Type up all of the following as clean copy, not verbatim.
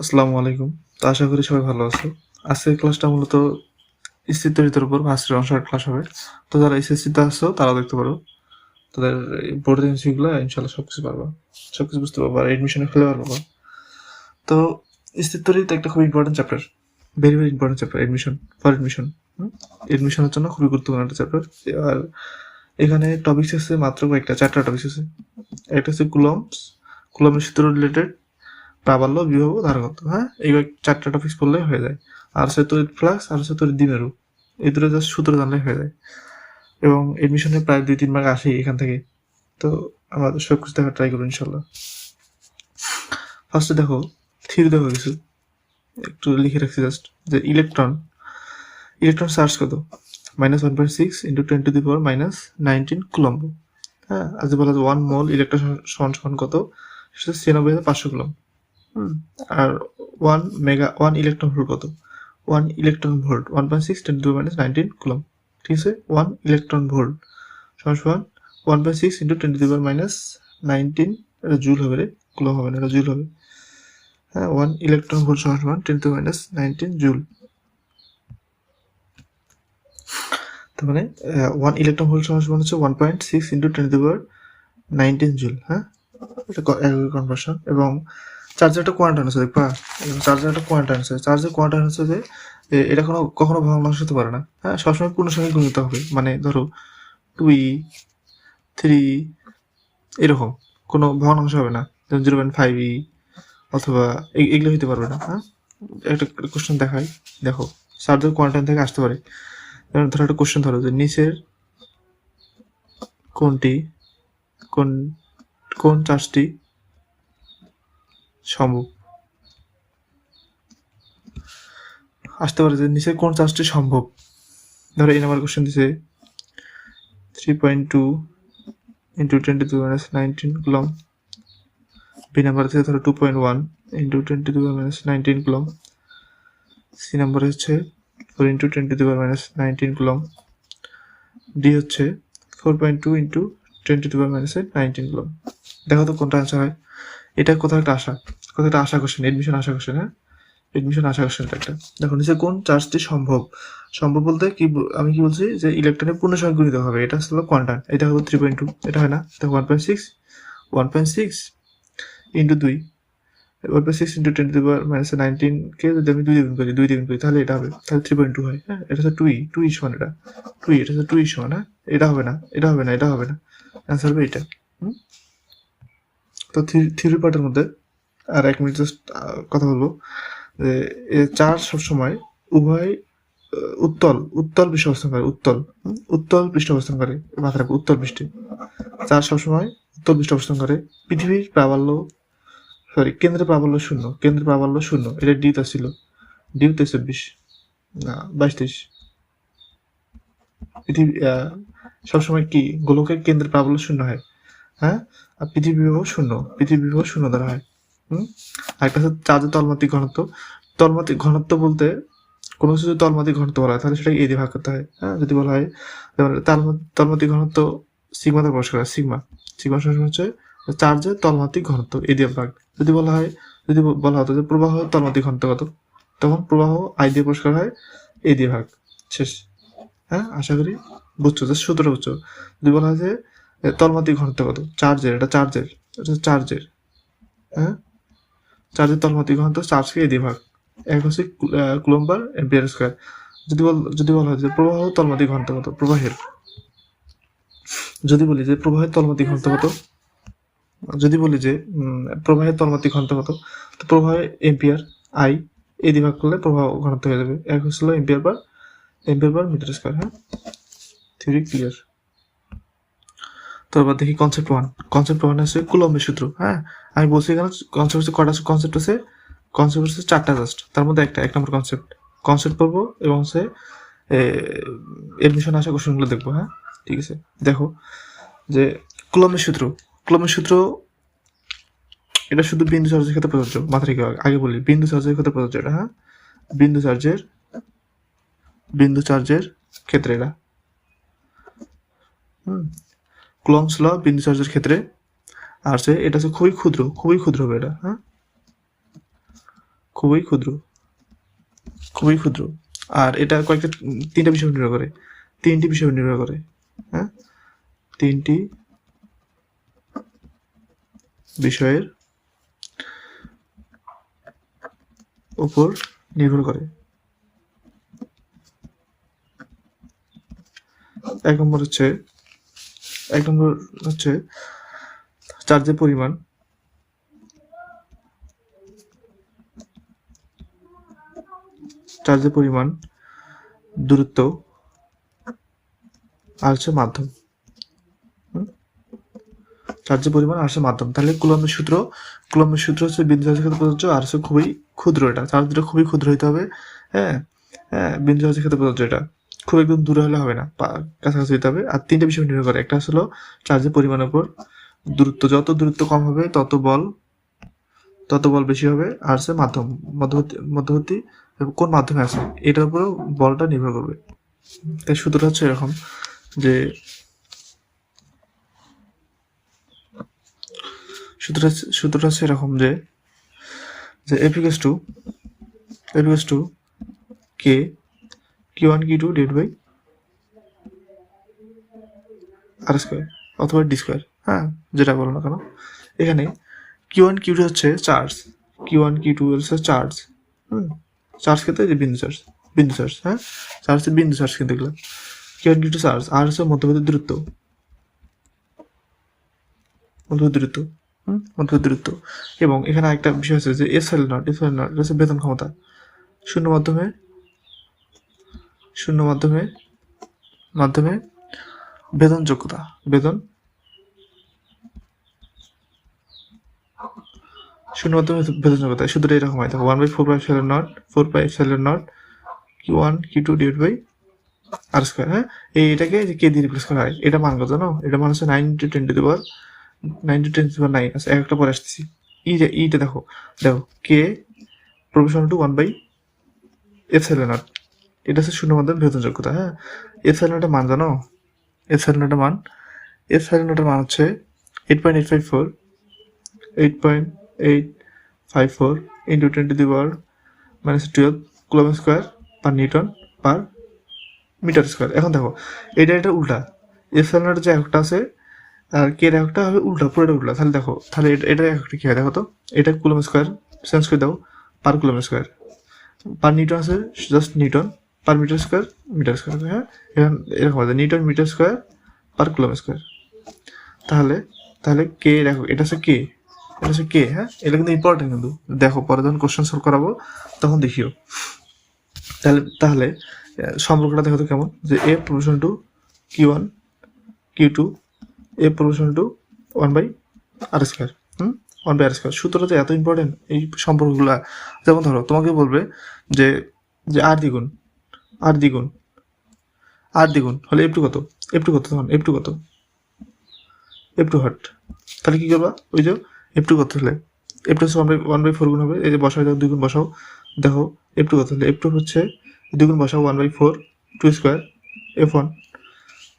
আসসালামু আলাইকুম। তো আশা করি সবাই ভালো আছো। আজকের ক্লাসটা মূলত স্থিতির উপর ভার্সিটির অংশের ক্লাস হবে। তো যারা এসএসসিতে আসছো তারাও দেখতে পারো। তাদের বোর্ডের এমসিকিউগুলো ইনশাল্লাহ সবকিছু পারবা, সবকিছু বুঝতে পারবা আর এডমিশনে ফেলে পারবা। তো স্থিতিতে একটা খুব important chapter, very very important chapter, admission for admission. এডমিশনের জন্য খুবই গুরুত্বপূর্ণ একটা চ্যাপ্টার। আর এখানে টপিক্স আছে মাত্র কয়েকটা, চারটা টপিক্স আছে। একটা হচ্ছে কুলম্বের সূত্র রিলেটেড, প্রাবল্য, বিভব, ধারকত্ব। হ্যাঁ, এই চারটা টপিক্স পড়লেই হয়ে যায়। আর হচ্ছে তড়িৎ ফ্লাক্স, আর হচ্ছে তড়িৎ দ্বিমেরু। এই দুটো জাস্ট সূত্র জানলে হয়ে যায়। এবং এডমিশনে প্রায় 2-3 মার্ক আসে এখান থেকে। তো আমরা সব কিছু দেখার ট্রাই করবো ইনশাল্লাহ। ফার্স্টে দেখো, থিওরি দেখো কিছু একটু লিখে রাখছি জাস্ট, যে ইলেকট্রন চার্জ কত, -1.6 × 10⁻⁻19 কুলম্ব। হ্যাঁ, আজ বলা যায় 1 মোল ইলেকট্রন সমান কত, সেটা 96,500 কুলম্ব। আর 1 ইলেকট্রন ভোল্ট কত, 1 ইলেকট্রন ভোল্ট 1.6 × 10⁻⁹ কুলম্ব। ঠিক আছে, 1 ইলেকট্রন ভোল্ট সমান 1/6 × 10⁻⁹, এটা জুল হবে রে, কুলম্ব হবে না, এটা জুল হবে। হ্যাঁ, 1 ইলেকট্রন ভোল্ট সমান 10⁻⁹ জুল। তার মানে 1 ইলেকট্রন ভোল্ট সমান হচ্ছে 1.6 × 10⁻⁹ জুল। হ্যাঁ, এটা কনভার্সন। এবং চার্জের একটা কোয়ান্টাম আছে, দেখবা চার্জের একটা কোয়ান্টাম আছে। চার্জের কোয়ান্টাম হচ্ছে যে এটা কখনো ভগ্নাংশ হতে পারে না। হ্যাঁ, সবসময় পূর্ণ সংখ্যায় গুণিত হবে। মানে ধরো 2, 3 এরকম কোনো ভগ্নাংশ হবে না, 0.5 অথবা এগুলো হইতে পারবে না। হ্যাঁ, একটা কোশ্চেন দেখাই, দেখো চার্জের কোয়ান্টাম থেকে আসতে পারে। ধরো একটা কোশ্চেন ধরো যে নিচের কোন চার্জটি সম্ভব, আসতে পারে যে নিচের কোন চার্জটি সম্ভব। ধরো এই নাম্বার কোশ্চেন দিছে 3.2 × 10⁻⁹ কুলম্ব। বি নাম্বার আছে ধরো 2.1 × 10⁻⁹ কুলম্ব। সি নাম্বার হচ্ছে 4 × 10⁻⁹ কুলম্ব। ডি হচ্ছে 4.2 × 10⁻⁹ কুলম্ব। দেখো তো কোনটা আনসার হয়। এটা কোথাও একটা আশা কোশ্চেন, এডমিশন আশা কোশ্চেন। হ্যাঁ, এডমিশন আশা কোশ্চেন একটা। দেখো নিচে কোন চার্জটি সম্ভব, বলতে কি আমি কি বলছি, যে ইলেকট্রনের পূর্ণ সংখ্যা গুণিত হবে। এটা হলো কোয়ান্টাম। এটা হলো 3.2, এটা হয় না। দেখো 1.6 × 2, 1/6 × 10⁻⁹ কে যদি আমি 2 দ্বিগুণ করি তাহলে এটা হবে, তাহলে 3.2 হয়। হ্যাঁ, এটা হচ্ছে 2 সমান, এটা 2, এটা হচ্ছে 2 সমান। হ্যাঁ, এটা হবে না, অ্যান্সার হবে এটা। তো থিওরি পার্টের মধ্যে আর 1 মিনিট জাস্ট কথা বলবো, যে চার্জ সবসময় উভয় উত্তল পৃষ্ঠ অবস্থান করে, উত্তল পৃষ্ঠ অবস্থান করে। মাথায় রাখবো, উত্তল পৃষ্ঠে চার্জ সবসময় উত্তল পৃষ্ঠ অবস্থান করে। পৃথিবীর প্রাবল্য, কেন্দ্রের প্রাবল্য শূন্য। এটা ডিতে ছিল, ডিউ 23 না 22-23। পৃথিবী সবসময় কি গোলকের কেন্দ্রের প্রাবল্য শূন্য হয়। হ্যাঁ, আর পৃথিবী বিভব শূন্য দ্বারা হয়। আরেকটা হচ্ছে চার্জের তলমাত্রিক ঘনত্ব বলতে কোনো কিছু যদি তলমাত্রিক ঘনত্ব বলা হয় তাহলে সেটাকে এ দিয়ে ভাগ করতে হয়। হ্যাঁ, যদি বলা হয় তলমাত্রিক ঘনত্ব সিগমা দ্বারা প্রকাশ করা, সিগমা সমান হচ্ছে চার্জের তলমাত্রিক ঘনত্ব, এ দিয়ে ভাগ। যদি বলা হতো যে প্রবাহ তলমাত্রিক ঘনত্ব কত, তখন প্রবাহ আই দিয়ে প্রকাশ করা হয়, এ দিয়ে ভাগ। শেষ। হ্যাঁ, আশা করি বুঝছো, যে সূত্রটা বুঝছো। যদি বলা হয় যে তলমাত্রিক ঘনত্ব কত, এটা চার্জের। হ্যাঁ, চার্জের তলমাত্রিক ঘনত্ব চার্জকে এ দিয়ে ভাগ, এক হচ্ছে কুলম্ব এম্পিয়ার স্কয়ার। যদি বলা হয় যে প্রবাহ তলমাত্রিক ঘনত্ব কত, যদি বলি যে প্রবাহের তলমাত্রিক ঘনত্ব কত, তো প্রবাহের এম্পিয়ার আই এ দিয়ে ভাগ করলে প্রবাহ ঘনত্ব হয়ে যাবে, এক হচ্ছিল এম্পিয়ার পার মিটার স্কয়ার। হ্যাঁ, থিওরি ক্লিয়ার। তো এবার দেখি কনসেপ্ট ওয়ান আছে কুলম্বের সূত্র। হ্যাঁ, আমি বলছি এখানে কনসেপ্ট আছে 4টা জাস্ট, তার মধ্যে এক নম্বর কনসেপ্ট পড়বো এবং হচ্ছে এডমিশন আসা কোশ্চেনগুলো দেখবো। হ্যাঁ, ঠিক আছে। দেখো যে কুলম্বের সূত্র এটা শুধু বিন্দু চার্জের ক্ষেত্রে প্রযোজ্য। মাথা রেখে আগে বলি, বিন্দু চার্জের ক্ষেত্রে প্রযোজ্য এটা। হ্যাঁ, বিন্দু চার্জের ক্ষেত্রে এটা। কুলম্বস ল বিন্দু চার্জের ক্ষেত্রে। আর এটা হচ্ছে খুবই ক্ষুদ্র হবে এটা। হ্যাঁ, খুবই ক্ষুদ্র, খুবই ক্ষুদ্র। আর এটা কয়েকটা তিনটা বিষয় নির্ভর করে, তিনটি বিষয় নির্ভর করে, হ্যাঁ, তিনটি বিষয়ের উপর নির্ভর করে। এক নম্বর হচ্ছে চার্জের পরিমাণ, দূরত্ব আর হচ্ছে মাধ্যম। চার্জের পরিমাণ আর হচ্ছে মাধ্যম। তাহলে কুলম্বের সূত্র হচ্ছে বিন্দু চার্জের ক্ষেত্রে প্রযোজ্য, আর হচ্ছে খুবই ক্ষুদ্র, এটা চার্জ দুটো খুবই ক্ষুদ্র হইতে হবে। হ্যাঁ, বিন্দু চার্জের ক্ষেত্রে প্রযোজ্য, এটা খুব একদম দূরে হলে হবে না, কাছাকাছি হইতে হবে। আর তিনটে বিষয় নির্ভর করে, একটা হলো চার্জের পরিমাণের উপর, দূরত্ব, যত দূরত্ব কম হবে তত বল বেশি হবে, আর হচ্ছে মধ্যবর্তী কোন মাধ্যমে আছে এটার উপরেও বলটা নির্ভর করবে। তাই সূত্রটা হচ্ছে এরকম যে সূত্রটা হচ্ছে এরকম যে F equals to K Q1 Q2 divided by R square অথবা D স্কয়ার, হ্যাঁ, যেটা বলো না কেন। এখানে Q1 Q2 হচ্ছে চার্জ, Q1 Q2 হচ্ছে চার্জ, চার্জ ক্ষেত্রে যে বিন্দু চার্জ, হ্যাঁ, চার্জ হচ্ছে বিন্দু চার্জ কিন্তু এগুলো। Q1 Q2 চার্জ, আর হচ্ছে মধ্যবর্তী দূরত্ব, এবং এখানে একটা বিষয় আছে যে এপসাইলন নট হচ্ছে বেতন ক্ষমতা, শূন্য মাধ্যমে বেতন যোগ্যতা, শুধু এরকম হয়। দেখো 1/4πε0 Q1 Q2 divide by R square, হ্যাঁ, এটাকে কে দিয়ে রিপ্লেস করা হয়, এটা মান কত জানো? এটা মান হচ্ছে 9 × 10⁹ আছে, একটা পরে আসতেছি। ইটা দেখো কে প্রপোর্শনাল টু 1/ε0, এটা হচ্ছে শূন্য মাধ্যমে বেতন যোগ্যতা। হ্যাঁ, এপসাইলনের মান জানো? এপসাইলনের মান হচ্ছে 8.854 into 10⁻⁻12 coulomb square per newton per metre square. এখন দেখো এটা উল্টা, এপসাইলনের যে একটা আছে আর কে একটা হবে উল্টা, পুরোটা উল্টা। তাহলে দেখো, এটা একটা কি হয় দেখো তো, এটা কুলম্ব স্কয়ার চেঞ্জ করে দাও per coulomb square, per newton আছে just newton, per metre square, হ্যাঁ, এরকম আছে newton metre square per coulomb square. তাহলে কে দেখো, এটা হচ্ছে কে, হ্যাঁ, এটা কিন্তু ইম্পর্টেন্ট, কিন্তু দেখো পরে যখন কোশ্চেন সলভ করাবো তখন দেখিও। তাহলে সম্পর্কটা দেখো তো কেমন, যে A proportional two Q1 Q2 A proportional to 1/r square, 1/r square. সূত্রটা যে এত ইম্পর্টেন্ট এই সম্পর্কগুলা। যেমন ধরো তোমাকে বলবে যে আর দ্বিগুণ হলে F2 কত, তখন F2 কত, F2 হট। তাহলে কি করবা, ওই যে F2 কত হলে F2 হচ্ছে 1/4 গুণ হবে, এই যে বসাও, দুই গুণ বসাও, দেখো F2 কত হলে F2 হচ্ছে দুই গুণ বসাও 1/4 2 স্কয়ার F1,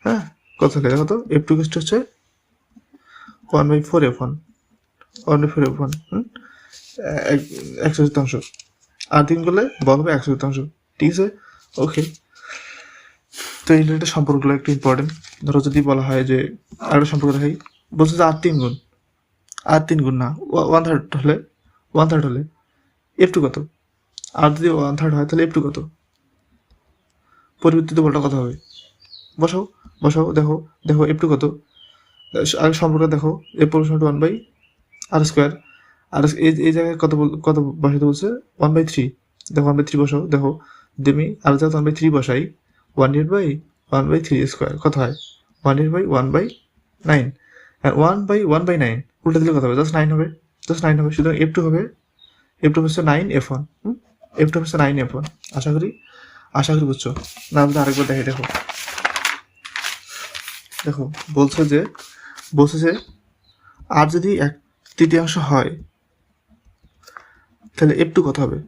হ্যাঁ, কত হলে দেখো তো F2 হচ্ছে 1/4 F1, 1/4 আর 3 করলে বল হবে 100%, ঠিক আছে, ওকে। তো এই রিলেটেড সম্পর্কগুলো একটু ইম্পর্টেন্ট। ধরো যদি বলা হয় যে আরেকটা সম্পর্ক দেখাই, বলছে যে আর তিন গুণ না 1/3 হলে F2 কত, আর যদি 1/3 হয় তাহলে F2 কত, পরিবর্তিত বলটা কত হবে, বসাও দেখো F2 কত, আর সম্পর্ক দেখো A proportional to 1/r square, আর এই জায়গায় কত বসাতে বলছে 1/3, দেখো 1/3 বসাও, দেখো আমি আর যা 1/3 বসাই 1/1/3 স্কয়ার কত হয় 1/1/9, আর 1/1/9 উল্টা দিলে কত হবে, জাস্ট 9 হবে, সুতরাং F2 হচ্ছে 9 F1, F2 হচ্ছে 9 F1। আশা করি বুঝছো না, আমরা আরেকবার দেখি। দেখো বলছে যে আর যদি 1/3 হয় তাহলে F2 কত হবে,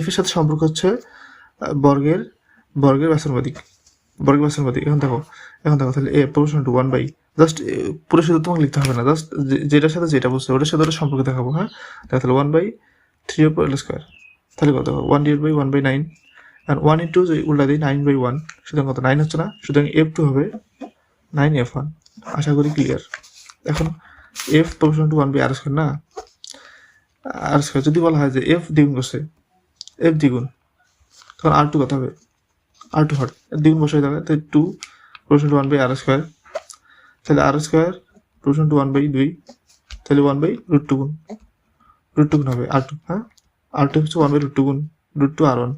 F এর সাথে সম্পর্ক হচ্ছে বর্গের ব্যাসানুপাতিক। এখন দেখো তাহলে A proportional to 1/r just পুরো শুধু তোমাকে লিখতে হবে না, জাস্ট যেটার সাথে যেটা বুঝছে ওটার সাথে ওটা সম্পর্ক দেখাবো। হ্যাঁ, তাহলে 1/3 উপর এল স্কোয়ার, তাহলে কত 1/1/9, আর 1 ইন্টু যদি উল্টা দিই 9/1, সুতরাং কত 9 হচ্ছে না, সুতরাং F2 হবে 9F1। আশা করি ক্লিয়ার। এখন F proportional to 1/r square না, আর স্কোয়ার যদি বলা হয় যে F দ্বিগুণ করছে, F দ্বিগুণ, তখন R2 কত হবে, R2 হট দ্বিগুণ বসাই দেবে, তাই 2 প্রপোর্শনাল টু 1/r স্কোয়ার, তাহলে r স্কোয়ার প্রপোর্শনাল টু 1/2, তাহলে 1/√2 গুণ, √2 গুণ হবে R2। হ্যাঁ, R2 হচ্ছে 1/√2 গুণ √2 R1।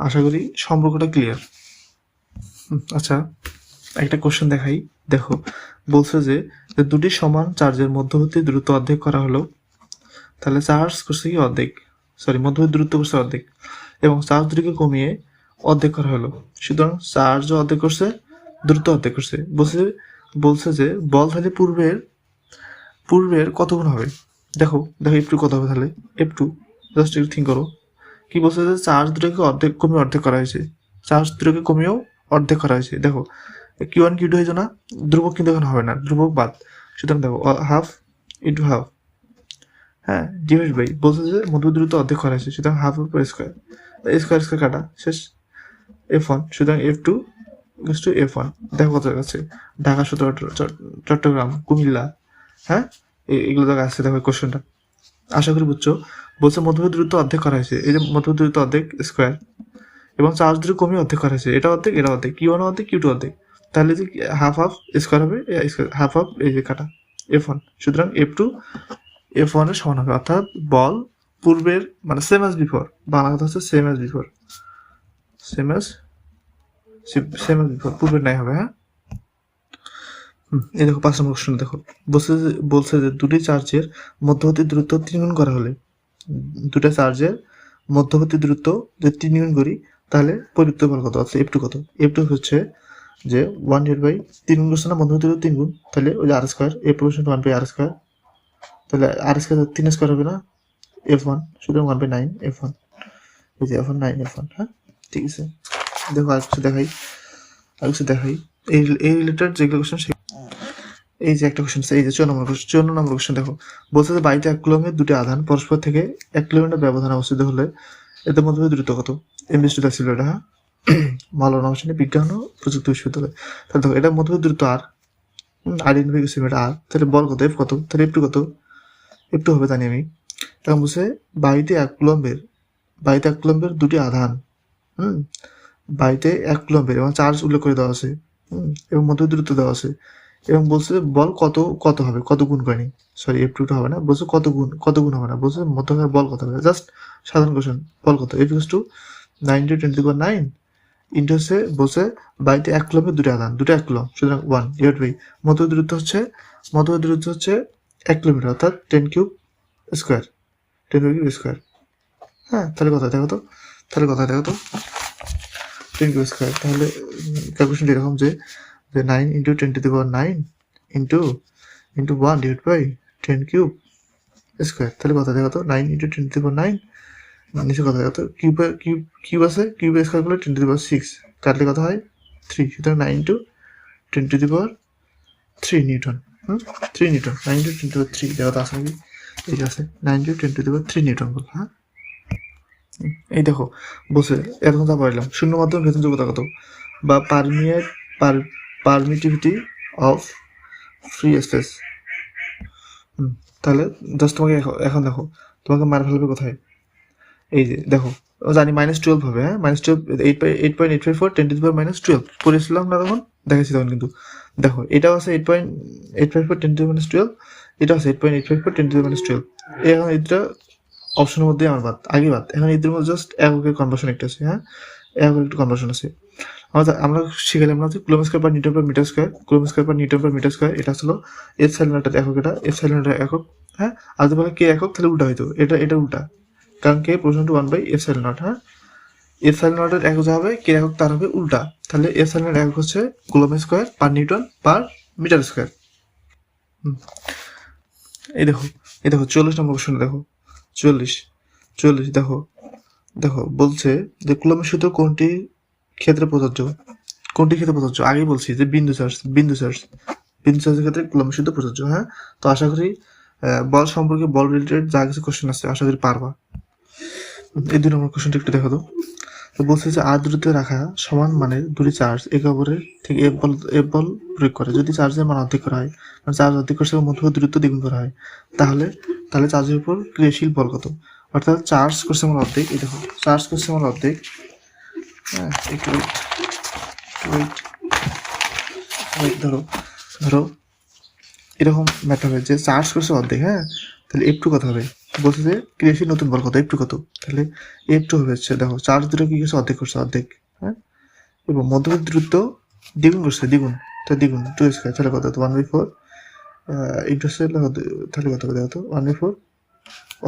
আশা করি সম্পর্কটা ক্লিয়ার। আচ্ছা, একটা কোশ্চেন দেখাই, দেখো বলছে যে দুটি সমান চার্জের মধ্যবর্তী দূরত্ব অর্ধেক করা হলো, তাহলে চার্জ করছে কি অর্ধেক, সরি মধ্যবর্তী দূরত্ব করছে অর্ধেক, এবং চার্জ দুটিকে কমিয়ে অর্ধেক করা হলো, সুতরাং চার্জও অর্ধেক করছে, দূরত্ব অর্ধেক করছে। বলছে যে বল তাহলে পূর্বের কত গুণ হবে, দেখো F2 কত হবে, তাহলে F2 জাস্ট একটু থিঙ্ক করো। কি বলছে যে চার্জ দুটোকে কমিয়ে অর্ধেক করা হয়েছে, চার্জ দুটোকে কমিয়েও অর্ধেক করা হয়েছে। দেখো Q1 Q2 হয়েছে না, ধ্রুবক কিন্তু এখন হবে না, ধ্রুবক বাদ, সুতরাং দেখো হাফ ইন্টু হাফ, হ্যাঁ ডিভাইড বাই, বলছে যে মধ্যবর্তী দূরত্ব অর্ধেক করা হয়েছে, সুতরাং হাফ উপর স্কোয়ার, স্কোয়ার কাটা শেষ, F1, সুতরাং F2 টু F1। দেখো কত আছে, ঢাকা, চট্টগ্রাম, কুমিল্লা, হ্যাঁ এগুলো জায়গা আছে। দেখো কোশ্চেনটা আশা করি বুঝছো। বলছে মধ্যবর্তী দূরত্ব অর্ধেক করা হয়েছে, এই যে মধ্যবর্তী দূরত্ব অর্ধেক স্কোয়ার, এবং চার্জ দুটো কমিয়ে অর্ধেক করা হয়েছে, এটা অর্ধেক এটা অর্ধেক, Q1 অর্ধেক Q2 অর্ধেক, তাহলে যে হাফ হাফ স্কোয়ার হবে, হাফ হাফ এই যে কাটা F1, সুতরাং F2 F1 এর সমান হবে, অর্থাৎ বল পূর্বের মানে সেম অ্যাজ বিফোর, বাংলা কথা হচ্ছে same as before, same as before, পূর্বের নাই হবে। হ্যাঁ, এই দেখো 5 নম্বর কোশ্চেন দেখো, বলছে যে দুটি চার্জের মধ্যবর্তী দূরত্ব 3 গুণ করা হলে, দুটা চার্জের মধ্যবর্তী দূরত্ব যদি 3 গুণ করি তাহলে পরিবৃত্ত বল কত, অর্থাৎ F2 কত, F2 হচ্ছে যে 1/3 গুণ করছে না, মধ্যবর্তী দূরত্ব 3 গুণ, তাহলে ওই যে R square, F proportional to 1/r square, তাহলে R স্কোয়ার 3 স্কোয়ার হবে না, F1, সুতরাং 1/9 F1, এই যে F1 9 F1। হ্যাঁ, ঠিক আছে। দেখো আর কিছু দেখাই, এই রিলেটেড যেগুলো কোশ্চেন, এই যে একটা কোশ্চেন, এই যে 54 নম্বর কোশ্চেন দেখো, বলছে যে বাড়িতে 1 কুলম্বের দুটি আধান পরস্পর থেকে 1 কিলোমিটার ব্যবধানে অবস্থিত হলে এদের মধ্যে দূরত্ব কত, এমবিএস ছিল এটা। হ্যাঁ, মাওলানা হোসেন বিজ্ঞান ও প্রযুক্তি বিশ্ববিদ্যালয়। তাহলে দেখো এটার মধ্যে দূরত্ব আর ইনফিনিটি এটা আর, তাহলে বল কত, F কত, তাহলে F2 কত, F2 হবে জানি আমি। এখন বলছে বাড়িতে 1 কুলম্বের দুটি আধান, বাড়িতে 1 কুলম্বের এবং চার্জ উল্লেখ করে দেওয়া আছে, এবং মধ্য দূরত্ব দেওয়া আছে, এবং বলছে বল কত হবে, কত গুণ করেনি, সরি F2 হবে না, বলছে কত গুণ হবে না, বলছে মধ্যখানে বল কত হবে, জাস্ট সাধারণ কোশ্চেন, বল কত, F = 9 × 10⁹ ইন্টু হচ্ছে বলছে বাড়িতে 1 কুলম্বের দুটো আধান, দুটো 1 কুলম্ব, সুতরাং 1 ডিভাইড বাই মধ্য দূরত্ব হচ্ছে 1 কিলোমিটার, অর্থাৎ 10 কিউব স্কোয়ার, 10 কিউব স্কোয়ার। হ্যাঁ, তাহলে কথা দেখো তো 10 কিউব স্কোয়ার, তাহলে ক্যালকুলেশন এরকম যে 9 × 10⁹ into 1 divide by 10 cube square, তাহলে কথা দেখো তো 9 × 10⁹, নিচে কথা দেখো তো কিউব আছে, কিউব স্কোয়ার করলে 10⁶, কাটলে কথা হয় 3, সুতরাং 9 × 10⁻³ নিউটন, 3 নিউটন, 9 × 10⁻³ দেখো তো আছে নাকি, এই আছে 9 × 10⁻³ নিউটন বল। হ্যাঁ, এই দেখো বলছে এরকম যা পারলাম, শূন্য মাধ্যমে ভেতন যোগ্যতা কত, বা পারমিটিভিটি অফ ফ্রি স্পেস। তাহলে জাস্ট তোমাকে এখন দেখো তোমাকে মার ফেলবে কোথায়, এই যে দেখো জানি -12 হবে। হ্যাঁ, -12 8.854 10⁻⁻12 পড়েছিলাম না তখন, দেখেছি তখন, কিন্তু দেখো এটাও আছে 8.854 10⁻⁻12, এটা আছে 8.854 10⁻⁻12, এখন এটা অপশনের মধ্যে আমার আগে বাদ, এখন এদের মধ্যে জাস্ট এককের কনভার্সন একটা আছে। হ্যাঁ, এককের একটু কনভার্সন আছে, আমরা শিখালাম না যে coulomb square per newton per metre square, coulomb square per newton per metre square, এটা হলো এপসাইলন নটের একক, এটা এপসাইলন নটের একক। হ্যাঁ, আর যদি বলে কে একক, তাহলে উল্টা হইতো, এটা উল্টা, কারণ কে প্রপোর্শনাল টু 1/ε0। হ্যাঁ, এপসাইলন নটের একক যা হবে, কে একক তার হবে উল্টা, তাহলে এপসাইলনের একক হচ্ছে coulomb square per newton per metre square. এই দেখো 40 নম্বর কোশ্চেন দেখো, 40 দেখো বলছে যে কুলম্বের সূত্র কোনটি ক্ষেত্রে প্রযোজ্য, কোনটি ক্ষেত্রে প্রযোজ্য? আগেই বলছি যে বিন্দু চার্জের ক্ষেত্রে কুলম্ব সূত্র প্রযোজ্য। হ্যাঁ, তো আশা করি বল সম্পর্কে, বল রিলেটেড যা কিছু কোশ্চেন আছে আশা করি পারবা। এই 2 নম্বর কোশ্চেনটা একটু দেখো তো বলছে যে আর দূরত্বে রাখা সমান মানের দুটি চার্জ একে অপরের থেকে এফ বল প্রয়োগ করে। যদি চার্জের মান অর্ধেক করা হয়, মানে চার্জ অর্ধেক করছে মধ্যবর্তী দূরত্ব দ্বিগুণ করা হয়, তাহলে চার্জের উপর ক্রিয়াশীল বল কত? অর্থাৎ চার্জ করছে আমার অর্ধেক, এই দেখো চার্জ করছে আমার অর্ধেক। হ্যাঁ, একটু ওয়েট ধরো এরকম ম্যাটার হবে যে চার্জ করছে অর্ধেক। হ্যাঁ, তাহলে F2 কত হবে? বলছে যে ক্রিয়াশীল নতুন বল কত, F2 কত? তাহলে F2 হবে হচ্ছে, দেখো চার্জ দুটো কি করছে, অর্ধেক করছে অর্ধেক। হ্যাঁ, এবং মধ্যবর্তী দূরত্ব দ্বিগুণ করছে, দ্বিগুণ 2 স্কয়ার, তাহলে কত হতো 1/4 ইন্টারসেল, তাহলে কত হবে দেখো তো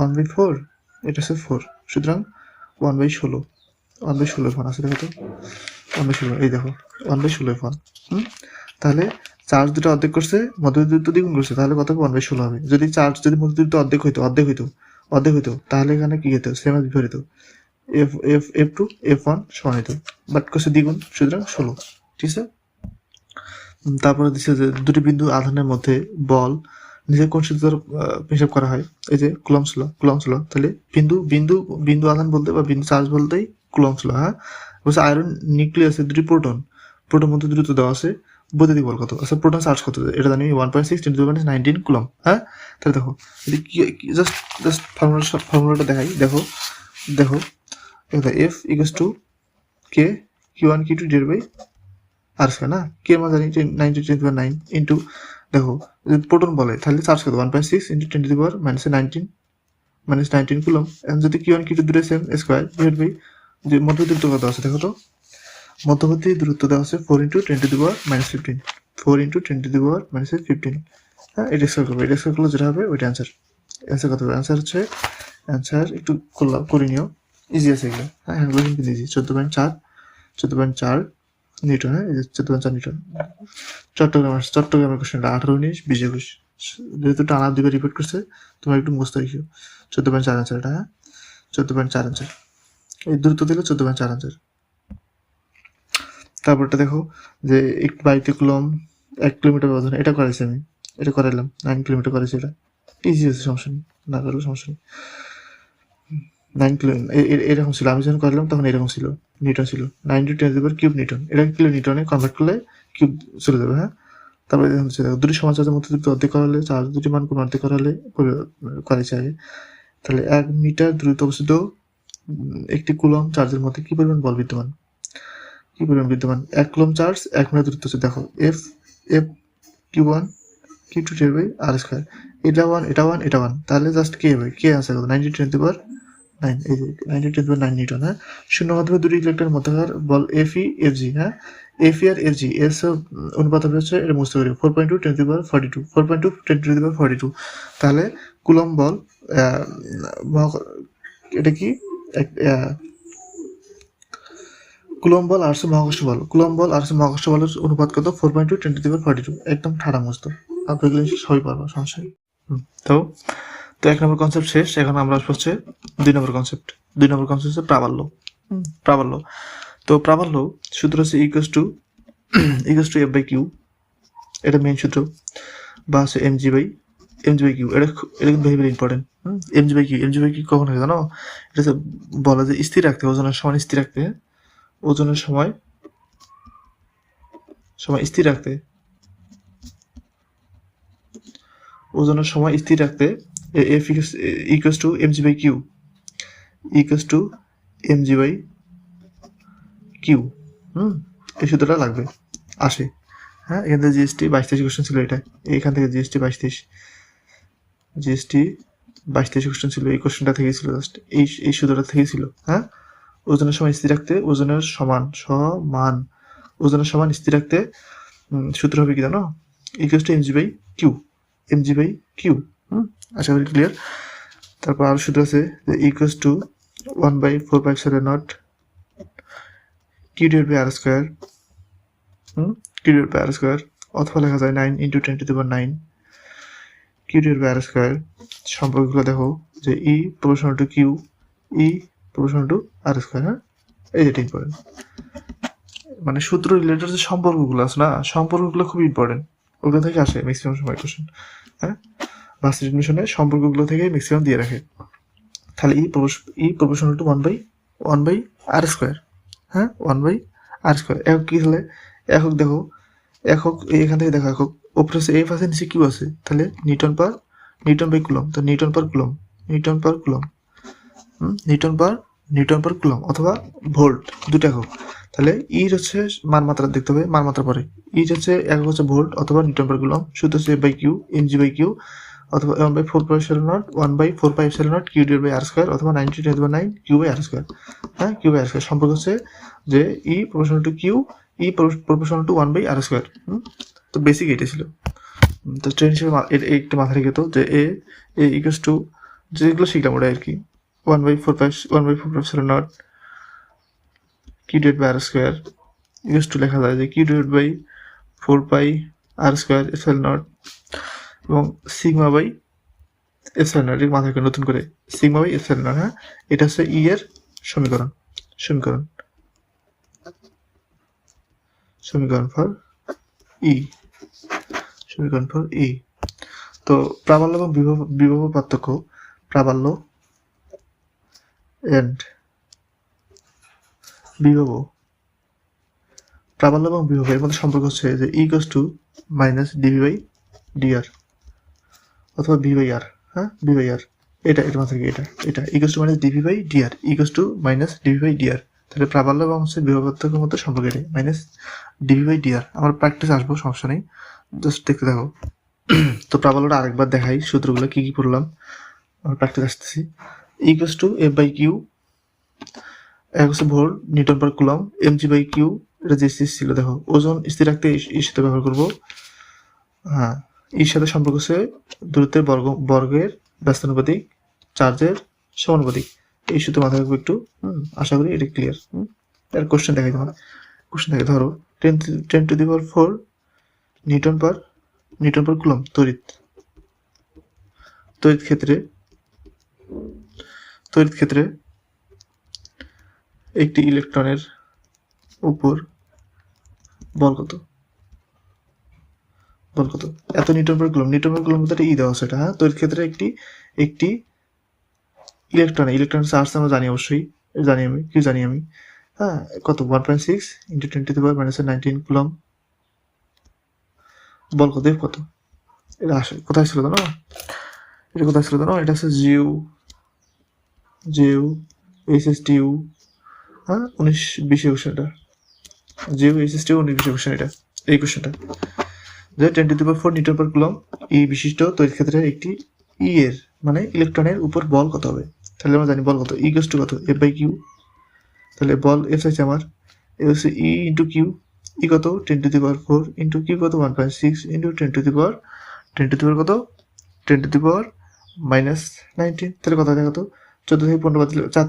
1/4 এটা হচ্ছে 4, সুতরাং 1/16 1/16 আছে দেখো তো 1/16, এই দেখো 1/16 তাহলে চার্জ দুটো অর্ধেক করছে, মধ্যবর্তী দূরত্ব দ্বিগুণ করছে, তাহলে কত হবে 1/16 হবে। যদি মধ্যবর্তী দূরত্ব অর্ধেক হইতো তাহলে এখানে কি হতো, সেম এর বিপরীত F2 F1 সমান হইতো, বাট করছে দ্বিগুণ, সুতরাং 16। ঠিক আছে, তারপরে দিচ্ছে যে দুটি বিন্দু আধানের মধ্যে বল নিজের কোন সূত্র হিসাব করা হয়? এই যে কুলম্বস ল। তাহলে বিন্দু আধান বলতে বা বিন্দু চার্জ বলতেই কুলম্বস ল। হ্যাঁ, বলছে আয়রন নিউক্লিয়াসে দুটি প্রোটন মধ্যে দ্রুত দেওয়া আছে, বৈদ্যুতিক বল কত? আচ্ছা, প্রোটন চার্জ কত এটা জানি 1.6 × 10⁻19 কুলম্ব। হ্যাঁ, তাহলে দেখো যদি জাস্ট ফর্মুলাটা দেখাই, দেখো F = K Q1 Q2 আর না, কে মান জানি 9 ইন্টু, দেখো যদি প্রোটন বলে তাহলে চার্জ কত 1.6 × 10⁻19 কুলম্ব। যদি Q1 Q2 দুটো সেম স্কয়ার ডিভাইড বাই যে মধ্যবর্তী দূরত্ব কত আছে, দেখো তো মধ্যবর্তী দূরত্ব দেওয়া আছে 4 × 10⁻15 4 × 10⁻15। হ্যাঁ, এটা স্কয়ার করলে যেটা হবে ওইটা অ্যান্সার কত হবে? অ্যান্সার একটু করে নিও, ইজি আছে এগুলো। হ্যাঁ, হ্যান্ডগুলো কিন্তু ইজি। 14.4 নিউটন। হ্যাঁ, 14.4 নিউটন। চট্টগ্রামের কোশ্চেনটা 18, 19, 20, 21 যেহেতু টানা দুইবার রিপিট করছে, তোমার একটু মুখস্থ রেখো। 14.4 অ্যান্সার এটা। হ্যাঁ, 14.4 অ্যান্সার। এই দূরত্ব দিলে 14.4 অ্যান্সার। তারপরটা দেখো যে একটি বাড়িতে কুলম্ব 1 কিলোমিটার ব্যবধান, এটা করাইছি আমি, এটা করাইলাম 9 কিলোমিটার করেছি, এটা ইজি আছে, সমস্যা নেই, না করলে সমস্যা নেই। 9 কিলোমিটার এরকম ছিল, আমি যখন করলাম তখন এরকম ছিল, নিউটন ছিল 9 × 10³ নিউটন, এটা কিলো নিউটনে কনভার্ট করলে কিউব চলে যাবে। হ্যাঁ, তারপরে হচ্ছে দেখো দুটি সমান চার্জের মধ্যে অর্ধেক করা হলে, চার্জ দুটি মান কোন অর্ধেক করা হলে করেছে আগে। তাহলে 1 মিটার দূরত্বে অবস্থিত একটি কুলম্ব চার্জের মধ্যে কি পরিমাণ বল বিদ্যমান? 1 কুলম্ব চার্জ 1 মিটার দূরত্ব হচ্ছে, দেখো F Q1 Q2 r², এটা 1, তাহলে জাস্ট কে হবে, কে আনসার কত 9 × 10⁹, এই যে 9 × 10⁹ নিউটন। হ্যাঁ, শূন্য মাধ্যমে দুটি ইলেকট্রনের মধ্যকার বল FE FG। হ্যাঁ, FE আর FG এর অনুপাত হবে হচ্ছে, এটা মুছতে পারি 4.2 × 10⁻42 4.2 × 10⁻42। তাহলে কুলম্ব বল এটা কি কুলম্ব বল আর মহাকর্ষ বলের অনুপাত কত? 4.2 × 10⁻42। একদম ঠাড়া মস্ত, আপনাদের সবাই পারবা, সমস্যা নেই। তো 1 নম্বর কনসেপ্ট শেষ। এখন আমরা হচ্ছে 2 নম্বর কনসেপ্ট। 2 নম্বর কনসেপ্ট হচ্ছে প্রাবল্য। তো প্রাবল্য সূত্র হচ্ছে F/Q, এটা মেইন সূত্র, বা হচ্ছে mg/q। এটা কিন্তু ভেরি ভেরি ইম্পর্টেন্ট। mg/q কখন হয় জানো? এটা হচ্ছে বলা যে স্থির রাখতে, ওজনের সময় স্থির রাখতে, ওজনের সময় স্থির রাখতে F = mg/q এই সূত্রটা লাগবে, আসে। হ্যাঁ, এখান থেকে জিএসটি 22-23 কোশ্চেন ছিল, এটা এখান থেকে জিএসটি 22-23 কোশ্চেন ছিল, এই কোশ্চেনটা থেকে ছিল, জাস্ট এই সূত্রটা থেকে ছিল। হ্যাঁ, ওজনের সময় স্থির রাখতে, ওজনের সমান স্থির রাখতে সূত্র হবে কি জানো? mg/q। আশা করি ক্লিয়ার। তারপর আরো সূত্র আছে যে = 1/4πε0 q/r², অথবা লেখা যায় 9 × 10⁹ q/r²। সম্পর্কগুলো দেখো যে E = Q, E = r²। হ্যাঁ, এই যেটা ইম্পর্টেন্ট, মানে সূত্র রিলেটেড যে সম্পর্কগুলো আছে না, সম্পর্কগুলো খুব ইম্পর্টেন্ট, ওগুলো থেকে আসে ম্যাক্সিমাম সময় কোশ্চেন। হ্যাঁ, ভার্সিটি এডমিশনে সম্পর্কগুলো থেকে ম্যাক্সিমাম দিয়ে রাখে। তাহলে ই প্রপোর্শনাল টু 1/r²। হ্যাঁ, 1/r²। একক কি তাহলে? একক দেখো, একক এখান থেকে দেখো, একক উপরে আছে এফ আছে, নিচে কিউ আছে, তাহলে নিউটন বাই কুলম। তো Newton per coulomb, Newton per coulomb অথবা ভোল্ট, দুটো একক। তাহলে ইর হচ্ছে মানমাত্রা দেখতে হবে, মানমাত্রা পরে ইর হচ্ছে একক হচ্ছে ভোল্ট অথবা নিউটন পার কুলম, সূত্র হচ্ছে F by Q M G by Q অথবা 1/4πε0 1/4πε0 কিউ ডিভাইড বাই r² অথবা 90⁹ কিউ বাই r²। হ্যাঁ, কিউ বাই r²। সম্পর্ক হচ্ছে যে E proportional to Q, E proportional to 1/r²। তো বেসিক এটা ছিল। তো ট্রেন হিসেবে একটু মাথায় রেখে তো যে এ ইকুয়ালস টু যেগুলো শিখলাম ওটা আর কি 1/4πε0 Q divide by r² equals to লেখা যায় যে কিউ ডিভাইড বাই 4πr² ε0 এবং সিগমা বাই এপসাইলন নট। মাথায় করে নতুন করে সিগমা বাই এপসাইলন নট। হ্যাঁ, এটা হচ্ছে ই এর সমীকরণ ফর ই। তো প্রাবল্য এবং বিভব পার্থক্য, প্রাবল্য এন্ড বিভব, প্রাবল্য এবং বিভবের মধ্যে সম্পর্ক হচ্ছে যে E equals to minus DV by D R অথবা বি বাই আর। হ্যাঁ, বি বাই আর, এটা মাথায় এটা equals to minus DV by DR equals to minus DV by D R. তাহলে প্রাবল্য এবং হচ্ছে বিভব পার্থক্যের মধ্যে সম্পর্ক এটা মাইনাস ডিভি বাই ডিআর। আমার প্র্যাকটিস আসবো, সমস্যা নেই, জাস্ট দেখতে থাকো। তো প্রাবল্যটা আরেকবার দেখাই, সূত্রগুলো কি পড়লাম, আমার প্র্যাকটিস আসতেছি। Equals to F by Q, এক হচ্ছে volt newton per coulomb, M G by Q, এটা যে ছিল দেখো, ওজন স্থির রাখতে এর সাথে ব্যবহার করবো। হ্যাঁ, এর সাথে সম্পর্ক হচ্ছে দূরত্বের বর্গের ব্যস্তানুপাতিক চার্জের সমানুপাতিক। এই সূত্র মাথায় রাখবো একটু। আশা করি এটা ক্লিয়ার। এর কোশ্চেন দেখাই তোমার, কোশ্চেন দেখে ধরো 10⁴ নিউটন পার কুলম তড়িৎ ক্ষেত্রে একটি ইলেকট্রনের উপর বল কত? এত নিউটন পার কুলম মধ্যে ই দেওয়া আছে এটা। হ্যাঁ, তড়িৎ ক্ষেত্রে একটি ইলেকট্রন চার্জ আমরা জানি, অবশ্যই জানি আমি। হ্যাঁ, কত? 1.6 × 10⁻⁻19 কুলম। বল কত? কত? এটা আসে কোথায় ছিল জানো? এটা হচ্ছে জিউ এইচএসটিউ। হ্যাঁ, 19-20 কোশ্চেন এটা, জিউ এইচএসটিউ 19-20 কোশ্চেন এটা, এই কোশ্চেনটা যে 10⁴ নিউটন পার কুলম ই বিশিষ্ট তড়িৎ ক্ষেত্রে একটি ই এর মানে ইলেকট্রনের উপর বল কত হবে? তাহলে আমরা জানি বল কত, ই ইকুয়ালস টু কত? F by Q. তাহলে বল এফ আছে আমার, এ হচ্ছে ই ইন্টু কিউ। ই কত? 10⁴ ইন্টু কিউ কত? 1.6 ইন্টু 10⁻⁻ কত? 10⁻⁻⁻19। তাহলে কত হয় কত? 14 থেকে 15 বাদ দিলে 4,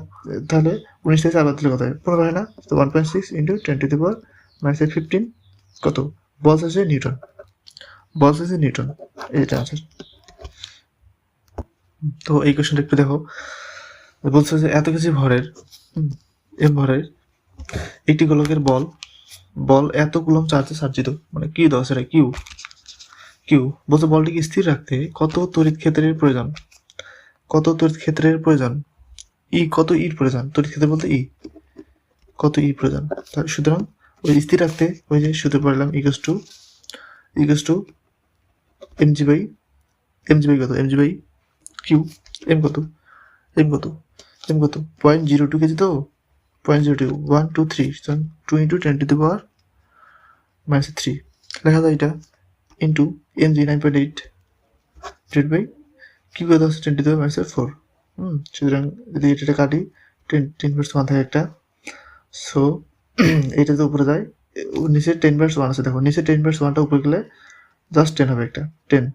তাহলে 19 থেকে 4 বাদ দিলে কত হয়? 15 হয় না? তো 1.6 ইন্টু 10⁻⁻15 কত? বল আছে নিউটন, এটা আনসার। তো এই কোশ্চেনটা একটু দেখো, বলছে যে এত কেজি ভরের একটি গোলকের বল এত কুলম চার্জে সজ্জিত, মানে কি দেওয়া সেটা কিউ। বলছে বলটিকে স্থির রাখতে কত তড়িৎ ক্ষেত্রের প্রয়োজন? ই কত ইর প্রয়োজন? তড়িৎ ক্ষেত্র বলতে ই কত ই প্রয়োজন। সুতরাং ওই স্থির রাখতে ওই যে সূত্র পড়লাম ইকুয়ালস টু এমজি বাই কত? M G by Q. এম কত? 0.02 কেজি। তো 0.02 1 2 3 2 × 10⁻³ লেখা যায় এটা into M G 9.8 divide by Q কত আছে 10⁻⁴। সুতরাং যদি এটা কাটি 10⁻1 থাকে একটা, সো এটা তো উপরে যায়, নিচে 10⁻1 আছে দেখো, নিচে 10⁻1টা উপরে গেলে জাস্ট 10 হবে, একটা 10।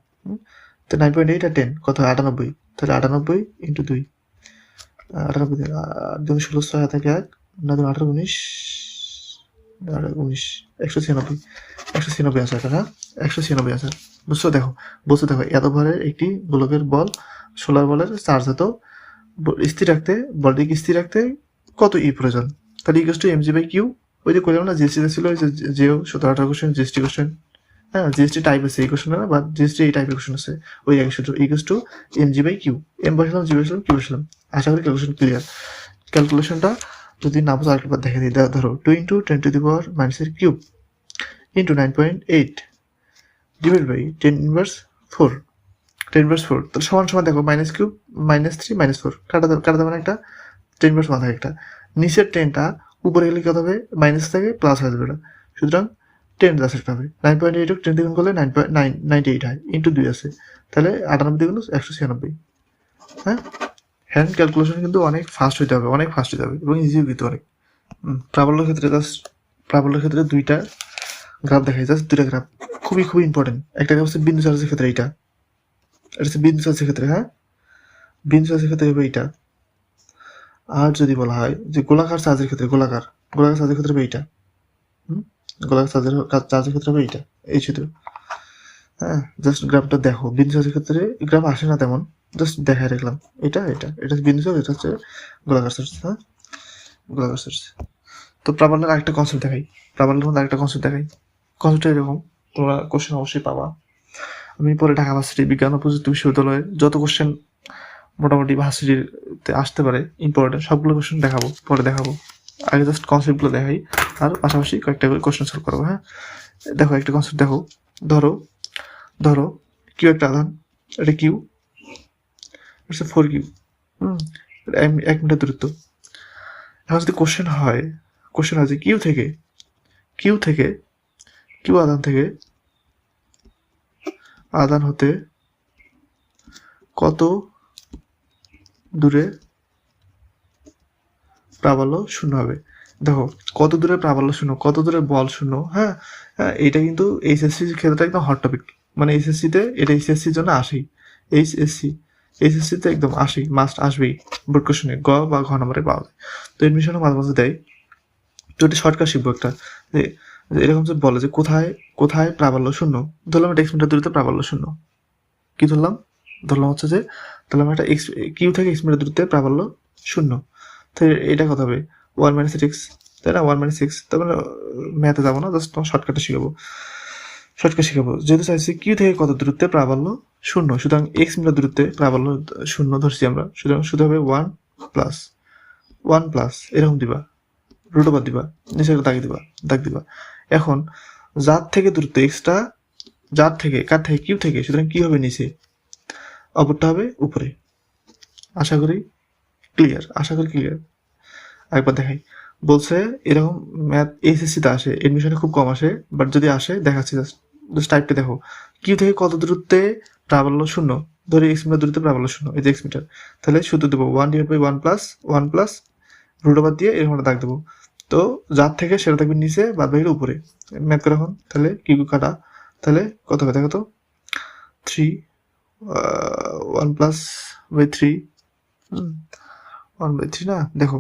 তো 9.8 আর 10 কত হয়? 98। তাহলে 98 ইন্টু 2, 98 16 6 থাকে 1 9 18 19 196 আছে এটা। হ্যাঁ, 196 আছে। বুঝছো? দেখো এত ভরের একটি গোলকের বল, সোলার বলের চার্জ এত স্থির রাখতে, বলটিকে স্থির রাখতে কত ই প্রয়োজন? তাহলে equals to M G by Q ওই যে করলাম না জিএসটি ছিল, ওই যে যেও 17-18 কোশ্চেন জিএসটি কোশ্চেন, হ্যাঁ জিএসটি টাইপ আছে এই কোশ্চেন না, বা জিএসটি এই টাইপের কোশ্চেন আছে, ওই একই সূত্র ইকুয়ালস টু mg/q, m বসালাম, জি বসালাম, কিউ বসালাম। আশা করি ক্যালকুলেশন ক্লিয়ার। ক্যালকুলেশনটা যদি না বুঝো আরেকবার দেখে দিই, ধরো 2 × 10⁻³ ইন্টু 9.8 ডিভাইড বাই 10⁻4, 10⁻4, তাহলে সমান সমান দেখো -³ -3 -4 কাটা যাবে না, একটা 10⁻1 থাকে একটা, নিচের 10টা উপরে গেলে কত হবে, মাইনাস থেকে প্লাস হয়ে যাবে, সুতরাং 10 প্লাস একটা হবে, 9.8 10 দ্বিগুণ করলে 9.98 হয়, ইন্টু 2 আছে, তাহলে 98 দ্বিগুণ 196। হ্যাঁ, হ্যান্ড ক্যালকুলেশন কিন্তু অনেক ফাস্ট হইতে হবে, অনেক ফাস্ট হইতে হবে এবং ইজিও কিন্তু অনেক। প্রাবল্যের ক্ষেত্রে দুইটা গ্রাফ দেখাই, জাস্ট দুইটা গ্রাফ খুবই খুবই ইম্পর্টেন্ট। একটা গ্রাফ হচ্ছে বিন্দু চার্জের ক্ষেত্রে, এটা হচ্ছে বিন্দু চার্জের ক্ষেত্রে, হ্যাঁ বিন্দু চার্জের ক্ষেত্রে হবে এইটা। আর যদি বলা হয় যে গোলাকার চার্জের ক্ষেত্রে, গোলাকার চার্জের ক্ষেত্রে হবে এইটা, গোলাকার চার্জের ক্ষেত্রে হবে এইটা, এই চিত্র। হ্যাঁ, জাস্ট গ্রাফটা দেখো, বিন্দু চার্জের ক্ষেত্রে গ্রাফ আসে না তেমন, জাস্ট দেখাই রাখলাম, এটা হচ্ছে বিন্দু চার্জ, এটা হচ্ছে গোলাকার চার্জ। হ্যাঁ, গোলাকার চার্জ। তো প্রাবল্যের আরেকটা কনসেপ্ট দেখাই, কনসেপ্টটা এরকম, তোমরা কোশ্চেন অবশ্যই পাবা। আমি পরে ঢাকা ভার্সিটি বিজ্ঞান ও প্রযুক্তি বিশ্ববিদ্যালয়ের যত কোশ্চেন মোটামুটি ভার্সিটিতে আসতে পারে ইম্পর্টেন্ট সবগুলো কোশ্চেন পরে দেখাবো। আগে জাস্ট কনসেপ্টগুলো দেখাই, আর পাশাপাশি কয়েকটা করে কোশ্চেন সলভ করবো। হ্যাঁ, দেখো একটা কনসেপ্ট দেখো, ধরো কিউ একটা আধান, এটা কিউ, এটা 4Q, 1 মিটার দূরত্ব। এখন যদি কোশ্চেন হয় যে কিউ আধান হতে কত দূরে প্রাবল্য শূন্য হবে। দেখো কত দূরে প্রাবল্য শূন্য, কত দূরে বল শূন্য। হ্যাঁ, এটা কিন্তু এইচএসসির ক্ষেত্রে একদম হট টপিক, মানে এইচএসসিতে এটা এইচএসসির জন্য আসেই, এইচএসসিতে একদম আসেই, মাস্ট আসবেই বোর্ড কোশ্চেনে, গ বা ঘ নম্বরে পাওয়া যায়। তো এডমিশনে মাঝে মাঝে দেয়। তো এটা শর্টকাট শিখবো একটা, যে এরকম যে বলে যে কোথায় প্রাবল্য শূন্য, ধরলাম এটা এক্স মিটার দূরত্বে প্রাবল্য শূন্য, কি ধরলাম হচ্ছে যে ধরলাম একটা কিউ থেকে এক্স মিটার দূরত্বে প্রাবল্য শূন্য, তো এটা কত হবে 1 - 6, তাই না, 1 - 6। তারপরে ম্যাথে যাবো না, জাস্ট শর্টকাট শিখাবো। যেহেতু চাইছি কিউ থেকে কত দূরত্বে প্রাবল্য শূন্য, সুতরাং এক্স মিটার দূরত্বে প্রাবল্য শূন্য ধরছি আমরা, সুতরাং শুধু হবে 1 প্লাস এরকম দিবা, রুট ওভার দিবা, নিচে দাগ দিবা। এখন যার থেকে দূরত্ব এক্সটা, কার থেকে, কিউ থেকে, সুতরাং কি হবে নিচে, অপরটা হবে উপরে। আশা করি ক্লিয়ার। একবার দেখাই, বলছে এরকম ম্যাথ এইচএসসিতে আসে, এডমিশনে খুব কম আসে, বাট যদি আসে দেখাচ্ছি, জাস্ট টাইপটা দেখো, কিউ থেকে কত দূরত্বে প্রাবল্য শূন্য, ধরে এক্স মিটার দূরত্বে প্রাবল্য শূন্য, এই যে এক্স মিটার, তাহলে সূত্র দেবো 1/1 প্লাস রুট ওভার দিয়ে এরকম দাগ দেবো। তো যার থেকে সেটা থাকবে নিচে, বাদ বাকিটা উপরে। ম্যাথ করে এখন, তাহলে কিউ কাটা, তাহলে কত হবে দেখো তো, 1+3 1/3 না, দেখো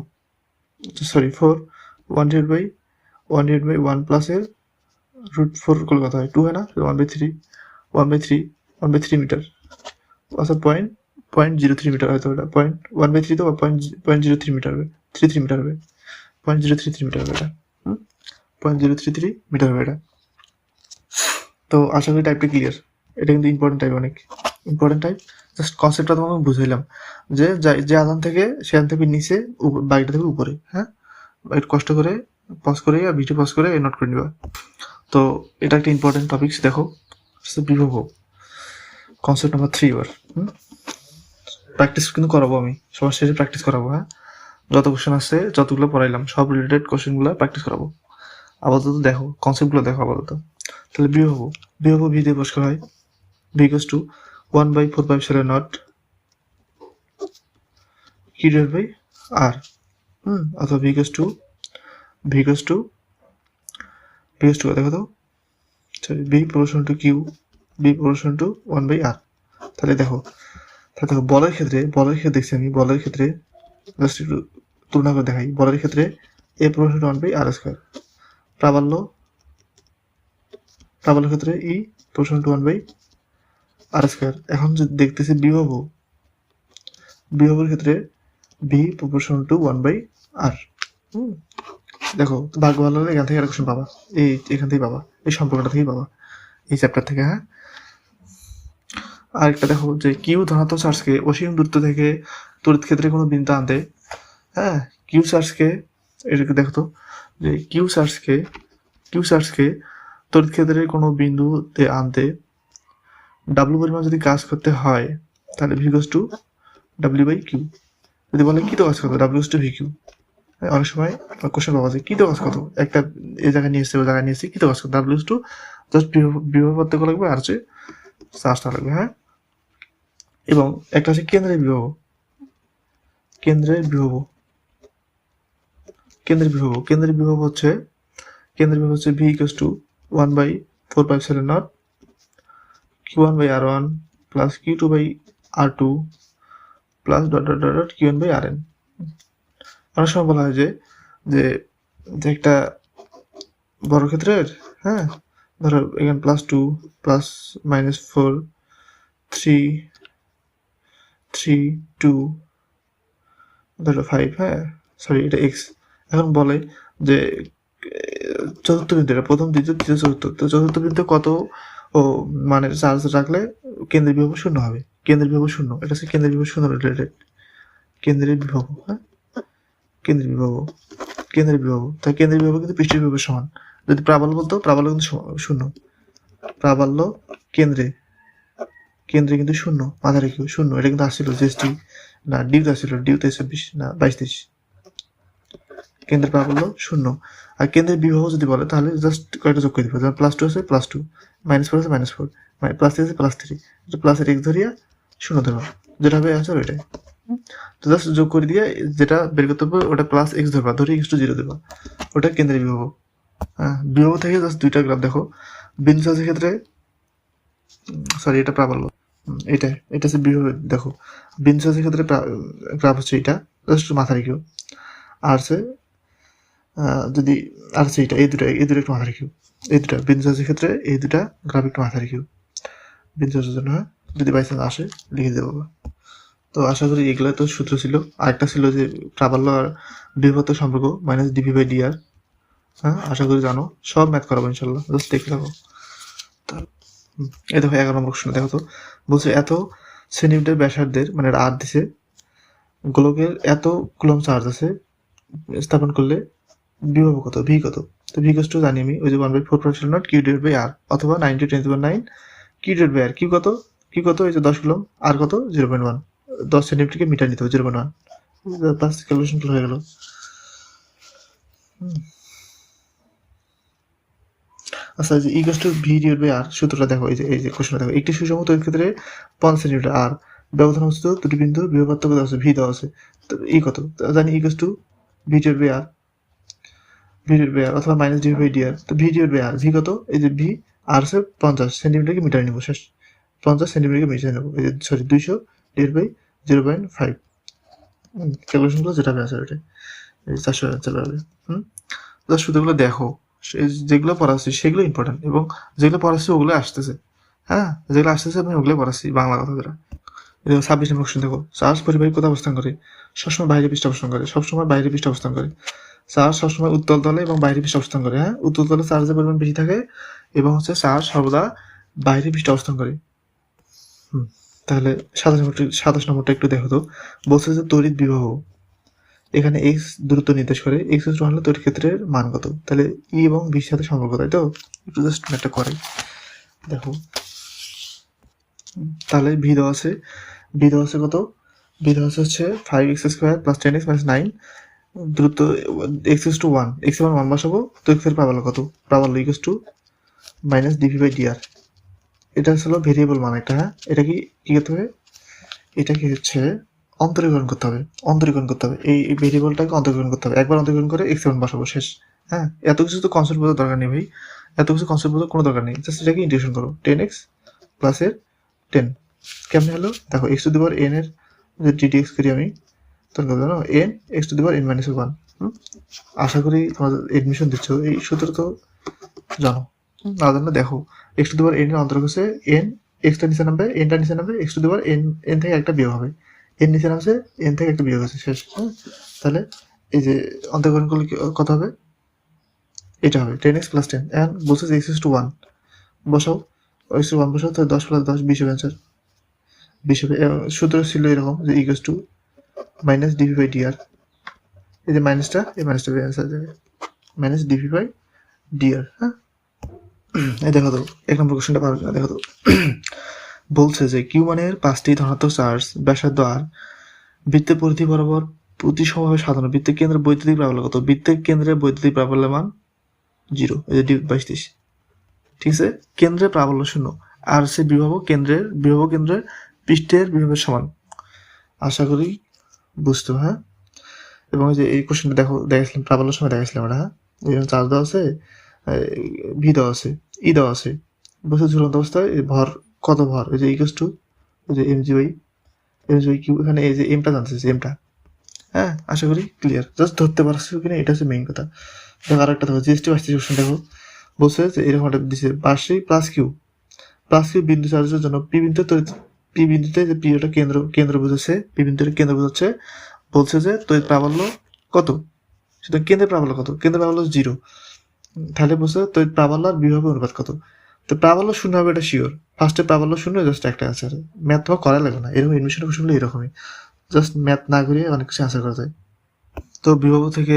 সরি 4, 1/1 প্লাস এর √4 করলে কত হয়, 2 হয় না, 1/3 মিটার, আচ্ছা 0.03 মিটার হয়তো, এটা 1/3 তো 0.03 মিটার হবে, 33 মিটার হবে, 0.033 মিটার হবে এটা, 0.033 মিটার হবে এটা। তো আশা করি টাইপটা ক্লিয়ার। এটা কিন্তু ইম্পর্টেন্ট টাইপ, অনেক ইম্পর্টেন্ট টাইপ। জাস্ট কনসেপ্টটা তোমাকে বুঝাইলাম, যে আধান থেকে সেখান থেকে নিচে, বাকিটা থেকে উপরে। হ্যাঁ, একটু কষ্ট করে পজ করে আর ভিডিও পজ করে নোট করে নিবা। তো এটা একটা ইম্পর্টেন্ট টপিকস, দেখো বিভব কনসেপ্ট নাম্বার 3 এবার। প্র্যাকটিস কিন্তু করাবো, আমি সবার শেষে প্র্যাকটিস করাবো। হ্যাঁ, যত কোশ্চেন আসছে, যতগুলো পড়াইলাম সব রিলেটেড কোশ্চেনগুলো প্র্যাকটিস করাবো। আপাতত দেখো কনসেপ্টগুলো দেখো আপাতত। তাহলে বিভব ভি দিয়ে পরিষ্কার হয়, ভি ইকুয়ালস টু 1/4πε0 কি ডিভাইড বাই আর, অথবা ভি ইকুয়ালস টু দেখো তো, B proportional to Q, B proportional to 1/r। তাহলে দেখো বলের ক্ষেত্রে দেখছি আমি, বলের ক্ষেত্রে জাস্ট একটু তুলনা করে দেখাই। বলের ক্ষেত্রে এ প্রপোর্শনাল টু 1/r², প্রাবল্যের ক্ষেত্রে ই প্রপোর্শনাল টু 1/r²। এখন যদি দেখতেছি বিভবের ক্ষেত্রে বি প্রপোর্শনাল টু 1/r। দেখো ভাগ্য ভালো হলে এখান থেকে একটা কোশ্চেন পাবা, এখান থেকেই পাবা, এই সম্পর্কটা থেকেই পাবা, এই চ্যাপ্টার থেকে। হ্যাঁ, আরেকটা দেখো যে কিউ ধনাত্মক চার্জকে অসীম দূরত্ব থেকে তড়িৎ ক্ষেত্রে কোনো বিন্দু আনতে, হ্যাঁ, কিউ চার্জকে, এটাকে দেখো তো যে কিউ চার্জকে তড়িৎ ক্ষেত্রের কোনো বিন্দুতে আনতে ডাব্লু পরিমাণ যদি কাজ করতে হয় তাহলে V equals to W by Q. যদি বলে কি তো কাজ কত, W equals to V Q. অনেক সময় কোশ্চেন পাওয়া যায় কি তো কাজ কত, একটা এই জায়গায় নিয়ে এসছে ওই জায়গায় নিয়ে এসছে কি তো কাজ কত, ডাব্লিউ ইকুয়ালস টু জাস্ট বিভব পার্থক্য লাগবে আর হচ্ছে চার্জটা লাগবে। হ্যাঁ, এবং একটা হচ্ছে কেন্দ্রের বিভব হচ্ছে V equals to 1/4πε0 q1 by r1 plus q2 by r2 plus dot dot dot q1 by rn। অনেক সময় বলা হয় যে যে একটা বর্গক্ষেত্রের, হ্যাঁ, ধরো এখানে +2 প্লাস -4 3 3 2 ধরো 5, হ্যাঁ সরি এটা x। এখন বলে যে চতুর্থ বিন্দু, এটা প্রথম দ্বিতীয় তৃতীয় চতুর্থ, তো চতুর্থ বিন্দু কত ও মানে চার্জ রাখলে কেন্দ্রের বিভব শূন্য হবে, কেন্দ্রের বিভব শূন্য, এটা হচ্ছে কেন্দ্রের বিভব শূন্য রিলেটেড, কেন্দ্রের বিভব। হ্যাঁ, কেন্দ্রের বিভব তাই কেন্দ্রের বিভব কিন্তু পৃষ্ঠের বিভবের সমান। যদি প্রাবল্য বলতো, প্রাবল্য কিন্তু শূন্য, প্রাবল্য কেন্দ্রে কিন্তু শূন্য, মাথা রেখেও শূন্য, এটা কিন্তু আসছিল জিএসটি না ডিউতে আসছিল, ডিউতে 26 না 22-23, কেন্দ্রের প্রাবল্য শূন্য। আর কেন্দ্রের বিভব যদি বলে তাহলে জাস্ট কয়েকটা যোগ করে দিবে, যেমন +2 আছে +2, -4 আছে -4, +3 আছে +3, প্লাসের x ধরিয়া শূন্য ধরবা, যেটা হবে অ্যান্সার ওইটাই। তো জাস্ট যোগ করে দিয়ে যেটা বের করতে হবে ওটা +x ধরবা, ধরে x টু 0 দেবা, ওটা কেন্দ্রের বিভব। হ্যাঁ, বিভব থেকে জাস্ট দুইটা গ্রাফ দেখো, বিন্দু চার্জের ক্ষেত্রে, সরি এটা প্রাবল্য, এটা হচ্ছে বিভব। দেখো বিন্দু চার্জের ক্ষেত্রে গ্রাফ হচ্ছে এটা, জাস্ট মাথা রেখেও, আর হচ্ছে যদি আর হচ্ছে এটা, এই দুটো একটু মাথা রেখেও, এই দুটা বিন্দু চার্জের ক্ষেত্রে এই দুটা গ্রাফ একটু মাথা রেখেও, বিন্দু চার্জের জন্য। হ্যাঁ, যদি বাই চান্স আসে লিখে দেবো। তো আশা করি এগুলো তো সূত্র ছিল। আরেকটা ছিল যে প্রাবল্য আর বিভবত্ব সম্পর্ক -dv/dr। হ্যাঁ, আশা করি জানো, সব ম্যাথ করাবো ইনশাল্লাহ, জাস্ট দেখে রাখো। এই দেখো 11 নম্বর প্রশ্ন, দেখো তো বলছে এত সেন্টিমিটার ব্যাসার্ধের মানে আর দিছে গোলকের এত কুলম্ব চার্জ আছে, স্থাপন করলে বিভব কত, ভি কত। তো ভি কষ্ট জানি আমি, ওই যে 1/4πε0 q/r অথবা 9 × 10⁹ q/r। কিউ কত এই যে 10 কুলম্ব, আর কত 0.1, 10 সেন্টিমিটারকে মিটার নিতে হবে 0.1, প্লাস ক্যালকুলেশন হয়ে গেল। আচ্ছা, যে ইকুয়াল টু v/r সূত্রটা দেখো, এই যে কোশ্চেনটা দেখো, একটি সুষম তড়িৎ ক্ষেত্রে 5 সেন্টিমিটার আর ব্যবধান বস্তু দুটি বিন্দুর বিভব পার্থক্য দেওয়া আছে, ভি দেওয়া আছে। তো কত জানি, ইকুয়াল টু v/r অথবা -dv/dr। তো v/r, ভি কত, এই যে ভি আর হচ্ছে 50 সেন্টিমিটারকে মিটার নিব, শেষ 50 সেন্টিমিটারকে মিটার নেব, এই যে সরি 200/0.5, ক্যালকুলেশন গুলো যেটা আছে ওইটা, এই 400 চলে যাবে। জাস্ট শুধুগুলো দেখো, যেগুলো পড়াচ্ছি সেগুলো ইম্পর্টেন্ট, এবং যেগুলো পড়াচ্ছি ওগুলো আসতেছে। হ্যাঁ, যেগুলো আসতেছে আমি ওগুলো পড়াচ্ছি, বাংলা কথা যেটা। 26 নম্বর কোশ্চেন দেখো, চার্জ পরিবাহী কোথায় অবস্থান করে, সবসময় বাইরে পৃষ্ঠে অবস্থান করে, চার্জ সবসময় উত্তল তলে এবং বাইরে পৃষ্ঠে অবস্থান করে। হ্যাঁ, উত্তল তলে চার্জের পরিমাণ বেশি থাকে এবং হচ্ছে চার্জ সর্বদা বাইরে পৃষ্ঠে অবস্থান করে। তাহলে 27 নম্বরটা একটু দেখো তো, বলছে যে তড়িৎ বিভব, এখানে এক্স দূরত্ব নির্দেশ করে, এক্স সমান হলে তড়িৎ ক্ষেত্রের মান কত, তাহলে ই এবং বির সাথে সম্পর্ক, তাই তো একটু জাস্ট একটা করে দেখো। তাহলে ভি দেওয়া আছে কত, ভি দেওয়া আছে হচ্ছে 5x² + 10x - 9, দূরত্ব x = 1, x এর মান 1 বসাবো, তড়িৎ ক্ষেত্রের প্রাবল্য কত, প্রাবল্য = -dv/dr। এটা হলো ভেরিয়েবল মান একটা। হ্যাঁ, এটা কি করতে হবে, এটা কি হচ্ছে অন্তরীকরণ করতে হবে, এই ভেরিয়েবলটাকে অন্তরীকরণ করতে হবে, একবার অন্তরীকরণ করে x এর মান বসাবো, শেষ। হ্যাঁ, এত কিছু তো কনসেপ্ট বোঝার দরকার নেই ভাই, এত কিছু কনসেপ্ট বোঝার কোনো দরকার নেই, জাস্ট এটাকে ইন্টিগ্রেশন করো, 10x + 10 কেমনে হলো দেখো, x⁴n এর যদি dx করি আমি, তখন কত জানো, n x⁴n - 1। আশা করি তোমাদের এডমিশন দিচ্ছ, এই সূত্র তো জানো, না জানলে দেখো, x⁴n এর অন্তর্গত হচ্ছে n, x-টা নিচে নামবে, n-টা নিচে নামবে, x⁴n থেকে একটা বিয়োগ হবে, n নিচে নামছে, n থেকে একটা বিয়োগ হচ্ছে, শেষ। হ্যাঁ, তাহলে এই যে অন্তর্গণ করলে কত হবে, এটা হবে 10x + 10 and বলছে যে x = 1 বসাও, x = 1 বসাও, তো 10 + 10 20 হবে অ্যান্সার। 20 হবে। সূত্র ছিল এরকম যে - dv/dr, এই যে মাইনাসটা, এই মাইনাসটা অ্যান্সার যাবে -dv/dr। হ্যাঁ, এই দেখো তো 1 নম্বর কোশ্চেনটা পারো কিনা দেখো তো। বলছে যে কিউ মানের 5টি ধনাত্মক চার্জ ব্যাসার্ধ আর বৃত্তের পরিধি বরাবর প্রতিসমভাবে সাজানো বৃত্তের কেন্দ্রের বৈদ্যুতিক প্রাবল্য কত? বৃত্তের কেন্দ্রের বৈদ্যুতিক প্রাবল্যের মান 0, এই যে d/30। ঠিক আছে, কেন্দ্রের প্রাবল্য 0 আর সে বিভব কেন্দ্রের পৃষ্ঠের বিভবের সমান। আশা করি বুঝতো। হ্যাঁ, এবং এই যে এই কোশ্চেনটা দেখাইছিলাম প্রাবল্যের সময় দেখাইছিলাম এটা। হ্যাঁ, এরকম চার্জ দেওয়া আছে, ভি দেওয়া আছে, ই দেওয়া আছে, বসে ঝুলন্ত অবস্থায় ভর কত ভর, এই যে এই যে mg/কিউ, এখানে এই যে এমটা জানতে চাইছে, এমটা। হ্যাঁ, আশা করি ক্লিয়ার, জাস্ট ধরতে পারছো কিনা এটা হচ্ছে মেইন কথা। দেখো আরেকটা দেখো, জিএসটি কোশ্চেন দেখো, বলছে যে এরকম একটা দিচ্ছে পাশে প্লাস কিউ বিন্দু চার্জের জন্য পি বিন্দুতে যে পি ওটা কেন্দ্র বুঝাচ্ছে, পি বিন্দুর কেন্দ্র বুঝাচ্ছে। বলছে যে তড়িৎ প্রাবল্য কত, সেটা কেন্দ্রের প্রাবল্য কত? কেন্দ্রের প্রাবল্য 0। তাহলে বলছে তড়িৎ প্রাবল্য আর বিভবের অনুপাত কত? তো প্রাবল্য 0 হবে, এটা শিওর। ফার্স্টে প্রাবল্য 0, জাস্ট একটা অ্যান্সার। ম্যাথ তোমার করা লাগবে না, এরকম এডমিশনের কোশ্চেনগুলো এরকমই, জাস্ট ম্যাথ না করিয়ে অনেক কিছু অ্যান্সার করা যায়। তো বিভব থেকে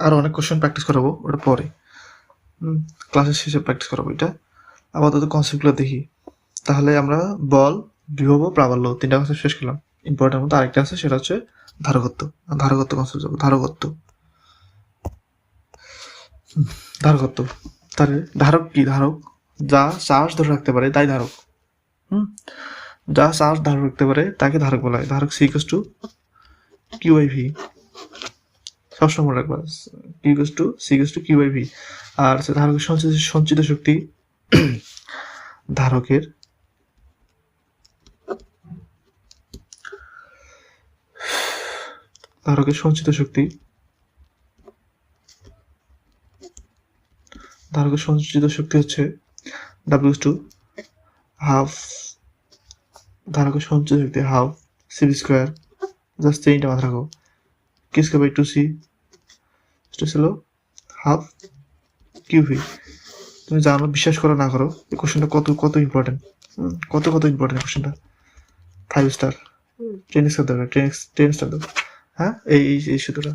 আরো অনেক কোশ্চেন প্র্যাকটিস করাবো, ওটা পরে ক্লাসের শেষে প্র্যাকটিস করাবো। এটা আপাতত কনসেপ্টগুলো দেখি। তাহলে আমরা বল, বিভব, প্রাবল্য 3টা কনসেপ্ট শেষ করলাম। ইম্পর্টেন্ট মতো আরেকটা আছে, সেটা হচ্ছে ধারকত্ব কনসেপ্ট যাবো। ধারকত্ব তাহলে ধারক কি? ধারক যা চার্জ ধরে রাখতে পারে তাই ধারক। যা চার্জ ধরে রাখতে পারে তাকে ধারক বলা হয়। ধারক C=Q/V, সবসময় মনে রাখবা, C=Q/V। আর ধারকের সঞ্চিত শক্তি, ধারকের সঞ্চিত শক্তি হচ্ছে W=half, ধারকের সঞ্চিত শক্তি হাফ CV², জাস্ট এইটা মাথা রাখো। K²/2C ছিল হাফ QV। তুমি জানো, বিশ্বাস করো না করো, এই কোশ্চেনটা কত ইম্পর্টেন্ট, কত ইম্পর্টেন্ট কোশ্চেনটা। 5 স্টার, 10 স্টার দরকার, 10 স্টার দাও। হ্যাঁ, এই সূত্রটা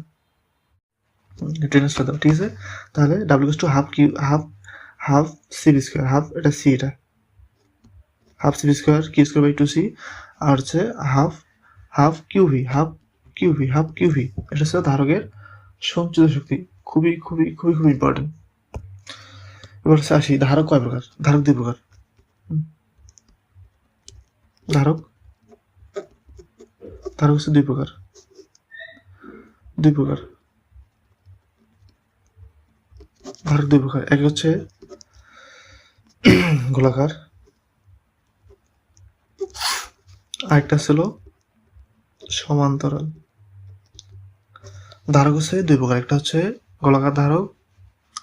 10 স্টার দাও। ঠিক আছে, তাহলে হাফ CV², হাফ এটা সি, এটা হাফ CV², K²/2C, আর হচ্ছে হাফ QV, এটা হচ্ছে ধারকের সঞ্চিত শক্তি। খুবই খুবই খুবই খুবই ইম্পর্টেন্ট। এবার হচ্ছে আসি, ধারক কয় প্রকার? ধারক 2 প্রকার। ধারক হচ্ছে 2 প্রকার। ধারক 2 প্রকার, এক হচ্ছে গোলাকার, আরেকটা ছিল সমান্তরাল। ধারক হচ্ছে 2 প্রকার, একটা হচ্ছে গোলাকার ধারক,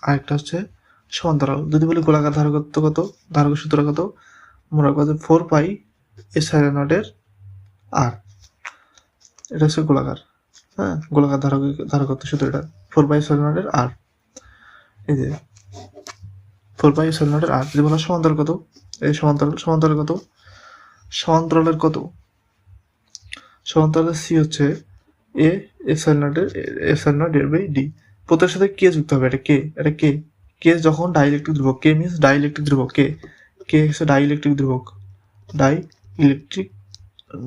আরেকটা হচ্ছে সমান্তরাল। যদি বলি গোলাকার ধারকত্ব কত, ধারকের সূত্র কত? মনে রাখবো যে 4πε0 আর, এটা হচ্ছে গোলাকার। হ্যাঁ, গোলাকার ধারকত্ব সূত্র এটা 4πε0 আর, এই যে 4πε0 আর। যদি বলা সমান্তরাল কত, এই সমান্তরাল কত? সমান্তরালের সি হচ্ছে A ε0/d। প্রত্যেকের সাথে কে যুক্ত হবে, এটা কে যখন ডাইইলেকট্রিক ধ্রুবক, কে মিন্স ডাইইলেকট্রিক ধ্রুবক, কে হচ্ছে ডাইইলেকট্রিক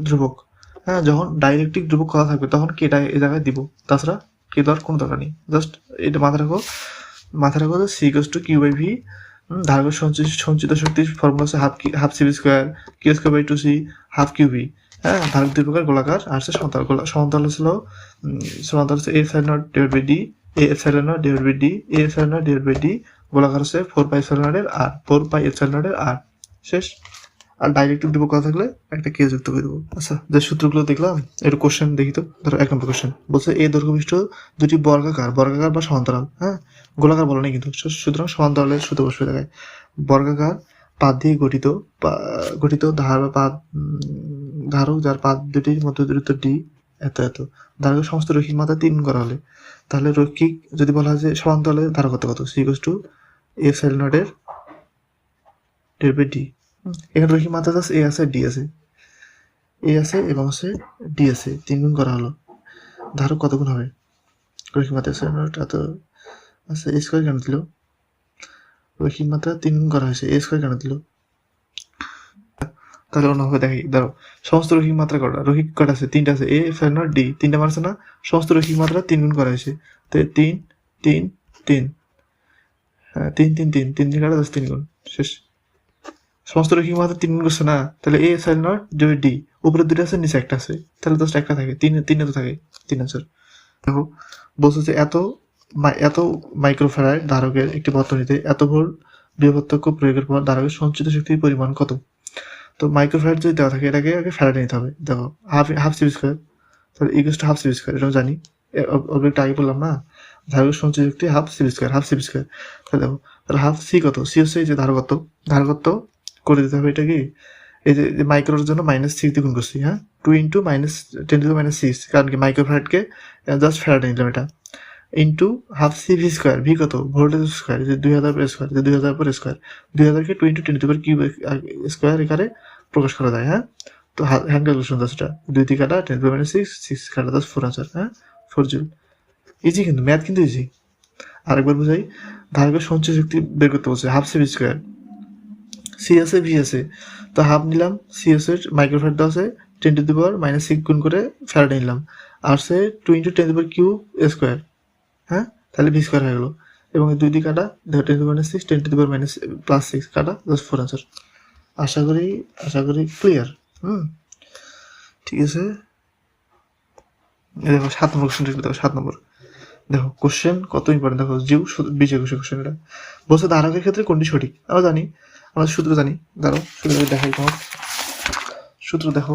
ধ্রুবক। হ্যাঁ, যখন ডাইইলেকট্রিক ধ্রুবক কথা থাকবে তখন কেটা এই জায়গায় দিব, তাছাড়া কে দেওয়ার কোনো দরকার নেই। জাস্ট এটা মাথা রাখো যে C=Q/V। ধারকের সঞ্চিত শক্তির ফর্মুলা হচ্ছে half CV², K²/2C, half QV। হ্যাঁ, ধারক 2 প্রকার, গোলাকার আর হচ্ছে সমান্তরাল। সমান্তরাল হচ্ছে A ε0/d, গোলাকার হচ্ছে 4πε0 আর। শেষ। আর ডাইরেক্ট ধ্রুবক কথা থাকলে একটা কে যুক্ত করে দেবো। আচ্ছা, যে সূত্রগুলো দেখলাম, একটু কোশ্চেন দেখি তো। ধরো 1 নম্বর কোশ্চেন বলছে এই দৈর্ঘ্য বিশিষ্ট দুটি বর্গাকার বা সমান্তরাল, হ্যাঁ, গোলাকার বলে নেই কিন্তু, সুতরাং সমান্তরালের সূত্র বসবে দেখায়। বর্গাকার পাত দিয়ে গঠিত ধারক যার পাত দুটির মধ্যে দূরত্ব d এত এত। ধারকের সমস্ত রৈখিক মাত্রা 3 গুণ করা হলে তাহলে রৈখিক যদি বলা হয় যে সমান্তরালে ধারকত্ব কত, C equals to epsilon naught এর ডেল বাই ডি। এখানে রৈখিক মাত্রা জাস্ট এ আছে ডি আছে, এ আছে এবং হচ্ছে ডি আছে, 3 গুণ করা হলো। ধারক কত গুণ হবে? রৈখিক মাত্রা এপসাইলন নট এত আচ্ছা এ স্কয়ার কেন দিল? রৈখিক মাত্রা 3 গুণ করা হয়েছে, এ স্কয়ার কেন দিল? তাহলে অন্যভাবে দেখি, ধরো সমস্ত রৈখিক মাত্রা কটা, রৈখিক কটা আছে? 3টা আছে, এ এপসাইলন নট ডি 3টা মান আছে না? সমস্ত রৈখিক মাত্রা 3 গুণ করা হয়েছে, তো 3 3 3 হ্যাঁ 3 3 3 3 3 কাটা 3 গুণ শেষ। সমস্ত রৈখিক মাত্রা 3 গুণ করছে না, তাহলে A epsilon not divide D, উপরে 2টা আছে নিচে একটা আছে, তাহলে জাস্ট একটা থাকে, 3 তো থাকে 3 আনসার। দেখো বলছে যে এত মাইক্রোফ্যারাড ধারকের একটি বর্তনীতে এত ভোল্ট বিভক্তক প্রয়োগের পর ধারকের সঞ্চিত শক্তির পরিমাণ কত? তো মাইক্রোফ্যারাড যদি দেওয়া থাকে এটাকে আগে ফ্যারাডে নিতে হবে। দেখো হাফ সিভি স্কোয়ার, তাহলে equals to half C V square, এটা জানি অবজেক্ট আগে বললাম না, ধারকের সঞ্চিত শক্তি হাফ সিভি স্কোয়ার, তাহলে দেখো তাহলে হাফ সি কত? সি হচ্ছে এই যে ধারকত্ব করে দিতে হবে। এটা কি এই যে মাইক্রোর জন্য -6 দিয়ে গুণ করছি, হ্যাঁ 2 × -10⁻⁶, কারণ কি মাইক্রোফ্যারাডকে জাস্ট ফ্যারাডে নিলাম এটা, into half C V square, V কত? ভোল্টেজ স্কোয়ার, যে 2000 পর স্কোয়ার, যে 2000 পর স্কোয়ার, 2000কে 2 × 10³ স্কোয়ার এখানে প্রকাশ করা যায়, হ্যাঁ। তো হ্যান্ড ক্যালকুলেশন জাস্ট এটা 2 দিয়ে কাটা 10⁻⁶, 6 কাটা 10 4 আনসার, হ্যাঁ 4 জুল। ইজি, কিন্তু ম্যাথ কিন্তু ইজি। আরেকবার বুঝাই, ধারকের সঞ্চয় শক্তি বের করতে বলছে, half C V square, C আছে ভি আছে, তো হাফ নিলাম, সি আছে মাইক্রোফ্যারাড দেওয়া আছে 10⁻⁶ গুণ করে ফ্যারাডে নিলাম, আর সে 2 × 10³ স্কোয়ার, হ্যাঁ তাহলে ভি স্কোয়ার হয়ে গেলো, এবং 2 দিয়ে কাটা দেখো 10⁻⁶, 10⁻+6 কাটা জাস্ট 4 আনসার। আশা করি ক্লিয়ার। ঠিক আছে, দেখো 7 নম্বর কোশ্চেন, দেখো 7 নম্বর, দেখো কোশ্চেন কত ইম্পর্টেন্ট, দেখো বিজয় কোশ্চেন এটা বলছে ধারকের ক্ষেত্রে কোনটি সঠিক? আমরা জানি, আমরা সূত্র জানি, দাঁড়ো সূত্র দেখাই তোমার, সূত্র দেখো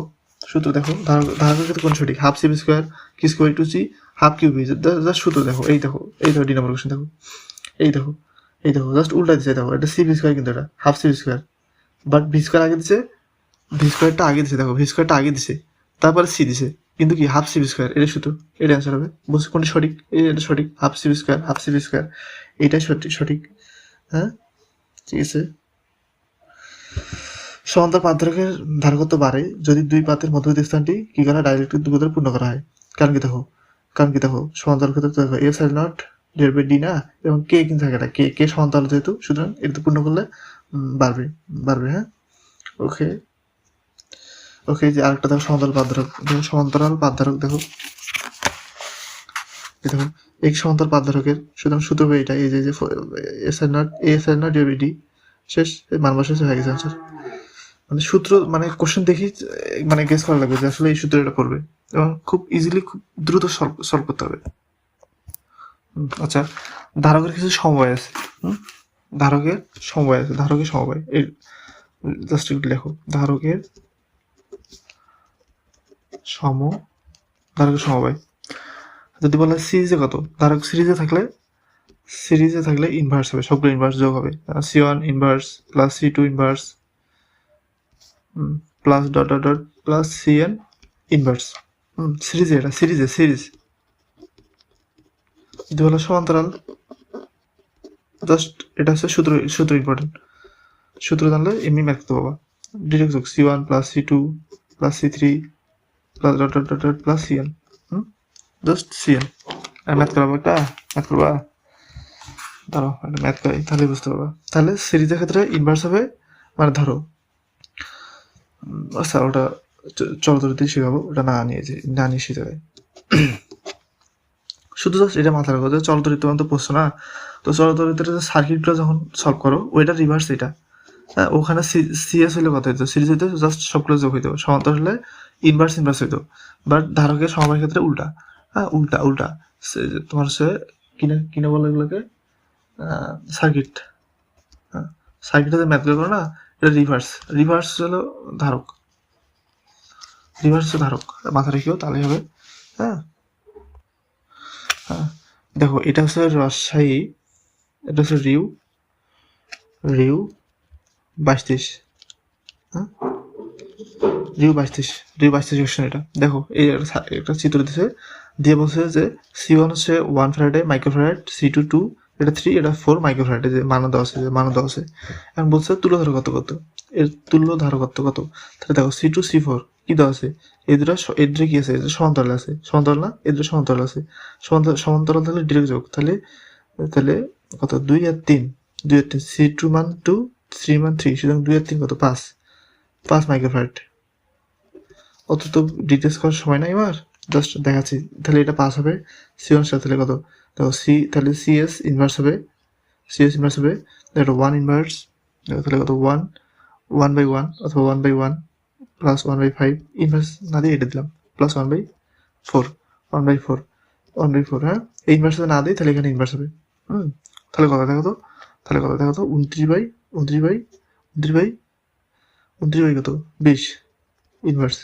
ধারকের ক্ষেত্রে কোন সঠিক? হাফ সিভি স্কোয়ার কি square two C half Q V, just সূত্র দেখো, এই দেখো ডি নম্বর কোশ্চেন, দেখো এই দেখো জাস্ট উল্টা দিচ্ছে, দেখো এটা সিভি স্কোয়ার, কিন্তু এটা half C V square, but V square আগে দিছে, ভি স্কোয়ারটা আগে দিছে, দেখো ভি স্কোয়ারটা আগে দিছে, তারপরে সি দিছে, কিন্তু কি হাফ সিভি স্কোয়ার, এটা সূত্র, এটা অ্যান্সার হবে। বলছে কোনটি সঠিক? এটা সঠিক, হাফ সিভি স্কোয়ার এটাই সঠিক, হ্যাঁ ঠিক আছে। সমান্তরাল পাতধারকের ধারকত্ব বাড়ে যদি দুই পাতের মধ্যবর্তী স্থানটি কি করা ডাইরেক্ট্রিক দুগোদরে পূর্ণ করা হয়। কারণ কি দেখো সমান্তরাল ক্ষেত্রে দেখো A side naught divide by D না, এবং কে কিন্তু থাকে না, কে সমান্তরাল যেহেতু, সুতরাং এটা পূর্ণ করলে বাড়বে, হ্যাঁ ওকে যে আরেকটা দেখো সমান্তরাল পাতধারক দেখো এক সমান্তরাল পাতধারকের, সুতরাং সূত্র হবে এটা, এই যে A side naught divide by D, শেষ মান বসে হয়ে গেছে আনসার। মানে সূত্র, মানে কোশ্চেন দেখি মানে গেস করা লাগবে যে আসলে এই সূত্র এটা পড়বে, এবং খুব ইজিলি খুব দ্রুত সলভ করতে হবে। আচ্ছা, ধারকের কিছু সমবায় আছে, ধারকের সমবায় এই জাস্ট একটু লেখো, ধারকের সমবায় যদি বলা সিরিজে কত, ধারক সিরিজে থাকলে ইনভার্স হবে, সবগুলো ইনভার্স যোগ হবে, C1 inverse plus C2 inverse plus dot plus Cn inverse. Series যদি বলো সমান্তরাল, জাস্ট এটা হচ্ছে সূত্র ইম্পর্টেন্ট, সূত্র জানলে এমনি ম্যাথ করতে পারবা ডিরেক্ট যোগ, C1 plus C2 plus C3 plus dot plus Cn, just Cn। আর ম্যাথ করাবো, একটা ম্যাথ করবা, ধরো একটা ম্যাথ করাই তাহলে বুঝতে পারবা। তাহলে সিরিজের ক্ষেত্রে ইনভার্স হবে, মানে ধরো আচ্ছা ওটা চলতরিতেই শেখাবো, ওটা না নিয়ে শিখতে শুধু জাস্ট এটা মাথায় রাখো যে চলতরিত তো পড়ছো না, তো চলতরিতের সার্কিটগুলো যখন সলভ করো ওইটা রিভার্স, এটা হ্যাঁ ওখানে সিএস হইলে কত হইতো, সিরিজ হইতো জাস্ট সবগুলো যোগ হইতো, সমান্তর হলে ইনভার্স হইতো, বাট ধারকের সমবায়ের ক্ষেত্রে উল্টা, হ্যাঁ উল্টা তোমার হচ্ছে কিনা বলে এগুলোকে সার্কিট, হ্যাঁ সার্কিটে ম্যাথ করো না, এটা রিভার্স হলো ধারক, মাথা রেখেও তাহলে হবে, হ্যাঁ দেখো এটা হচ্ছে রাজশাহী, এটা হচ্ছে রিউ 22-23, হ্যাঁ রিউ 22 কোশ্চেন। এটা দেখো, এই একটা চিত্র দিছে, দিয়ে বলছে যে C1 হচ্ছে 1 ফ্যারাডে মাইক্রোফ্যারাড, C2 2, এটা 3, এটা 4 মাইক্রোফ্যারাড, যে মানও দেওয়া আছে, এখন বলছে তুল্য ধারকত্ব কত, এর তুল্য ধারকত্ব কত। তাহলে দেখো C2 C4 কি দেওয়া আছে, এই দুটো কি আছে, এই সমান্তরাল আছে, সমান্তরাল না, এই দুটো সমান্তরাল আছে, সমান্তরাল তাহলে ডিরেক্ট যোগ, তাহলে তাহলে কত, 2 আর 3, C2 মান 2, C মান 3, সুতরাং 2 আর 3 কত, 5 মাইক্রোফ্যারাড। অত তো ডিটেলস করার সময় নাই এবার, জাস্ট দেখাচ্ছি। তাহলে এটা পাস হবে C1 সাথে, তাহলে কত, দেখো তাহলে CS ইনভার্স হবে, এটা 1 ইনভার্স, তাহলে কত, 1/1 অথবা 1/1 প্লাস 1/5, ইনভার্স না দিয়ে এটা দিলাম, প্লাস 1/4, 1/4, হ্যাঁ, এই ইনভার্স না দিই তাহলে এখানে ইনভার্স হবে। তাহলে কথা দেখো তো, 29/29 কত, 20 ইনভার্স,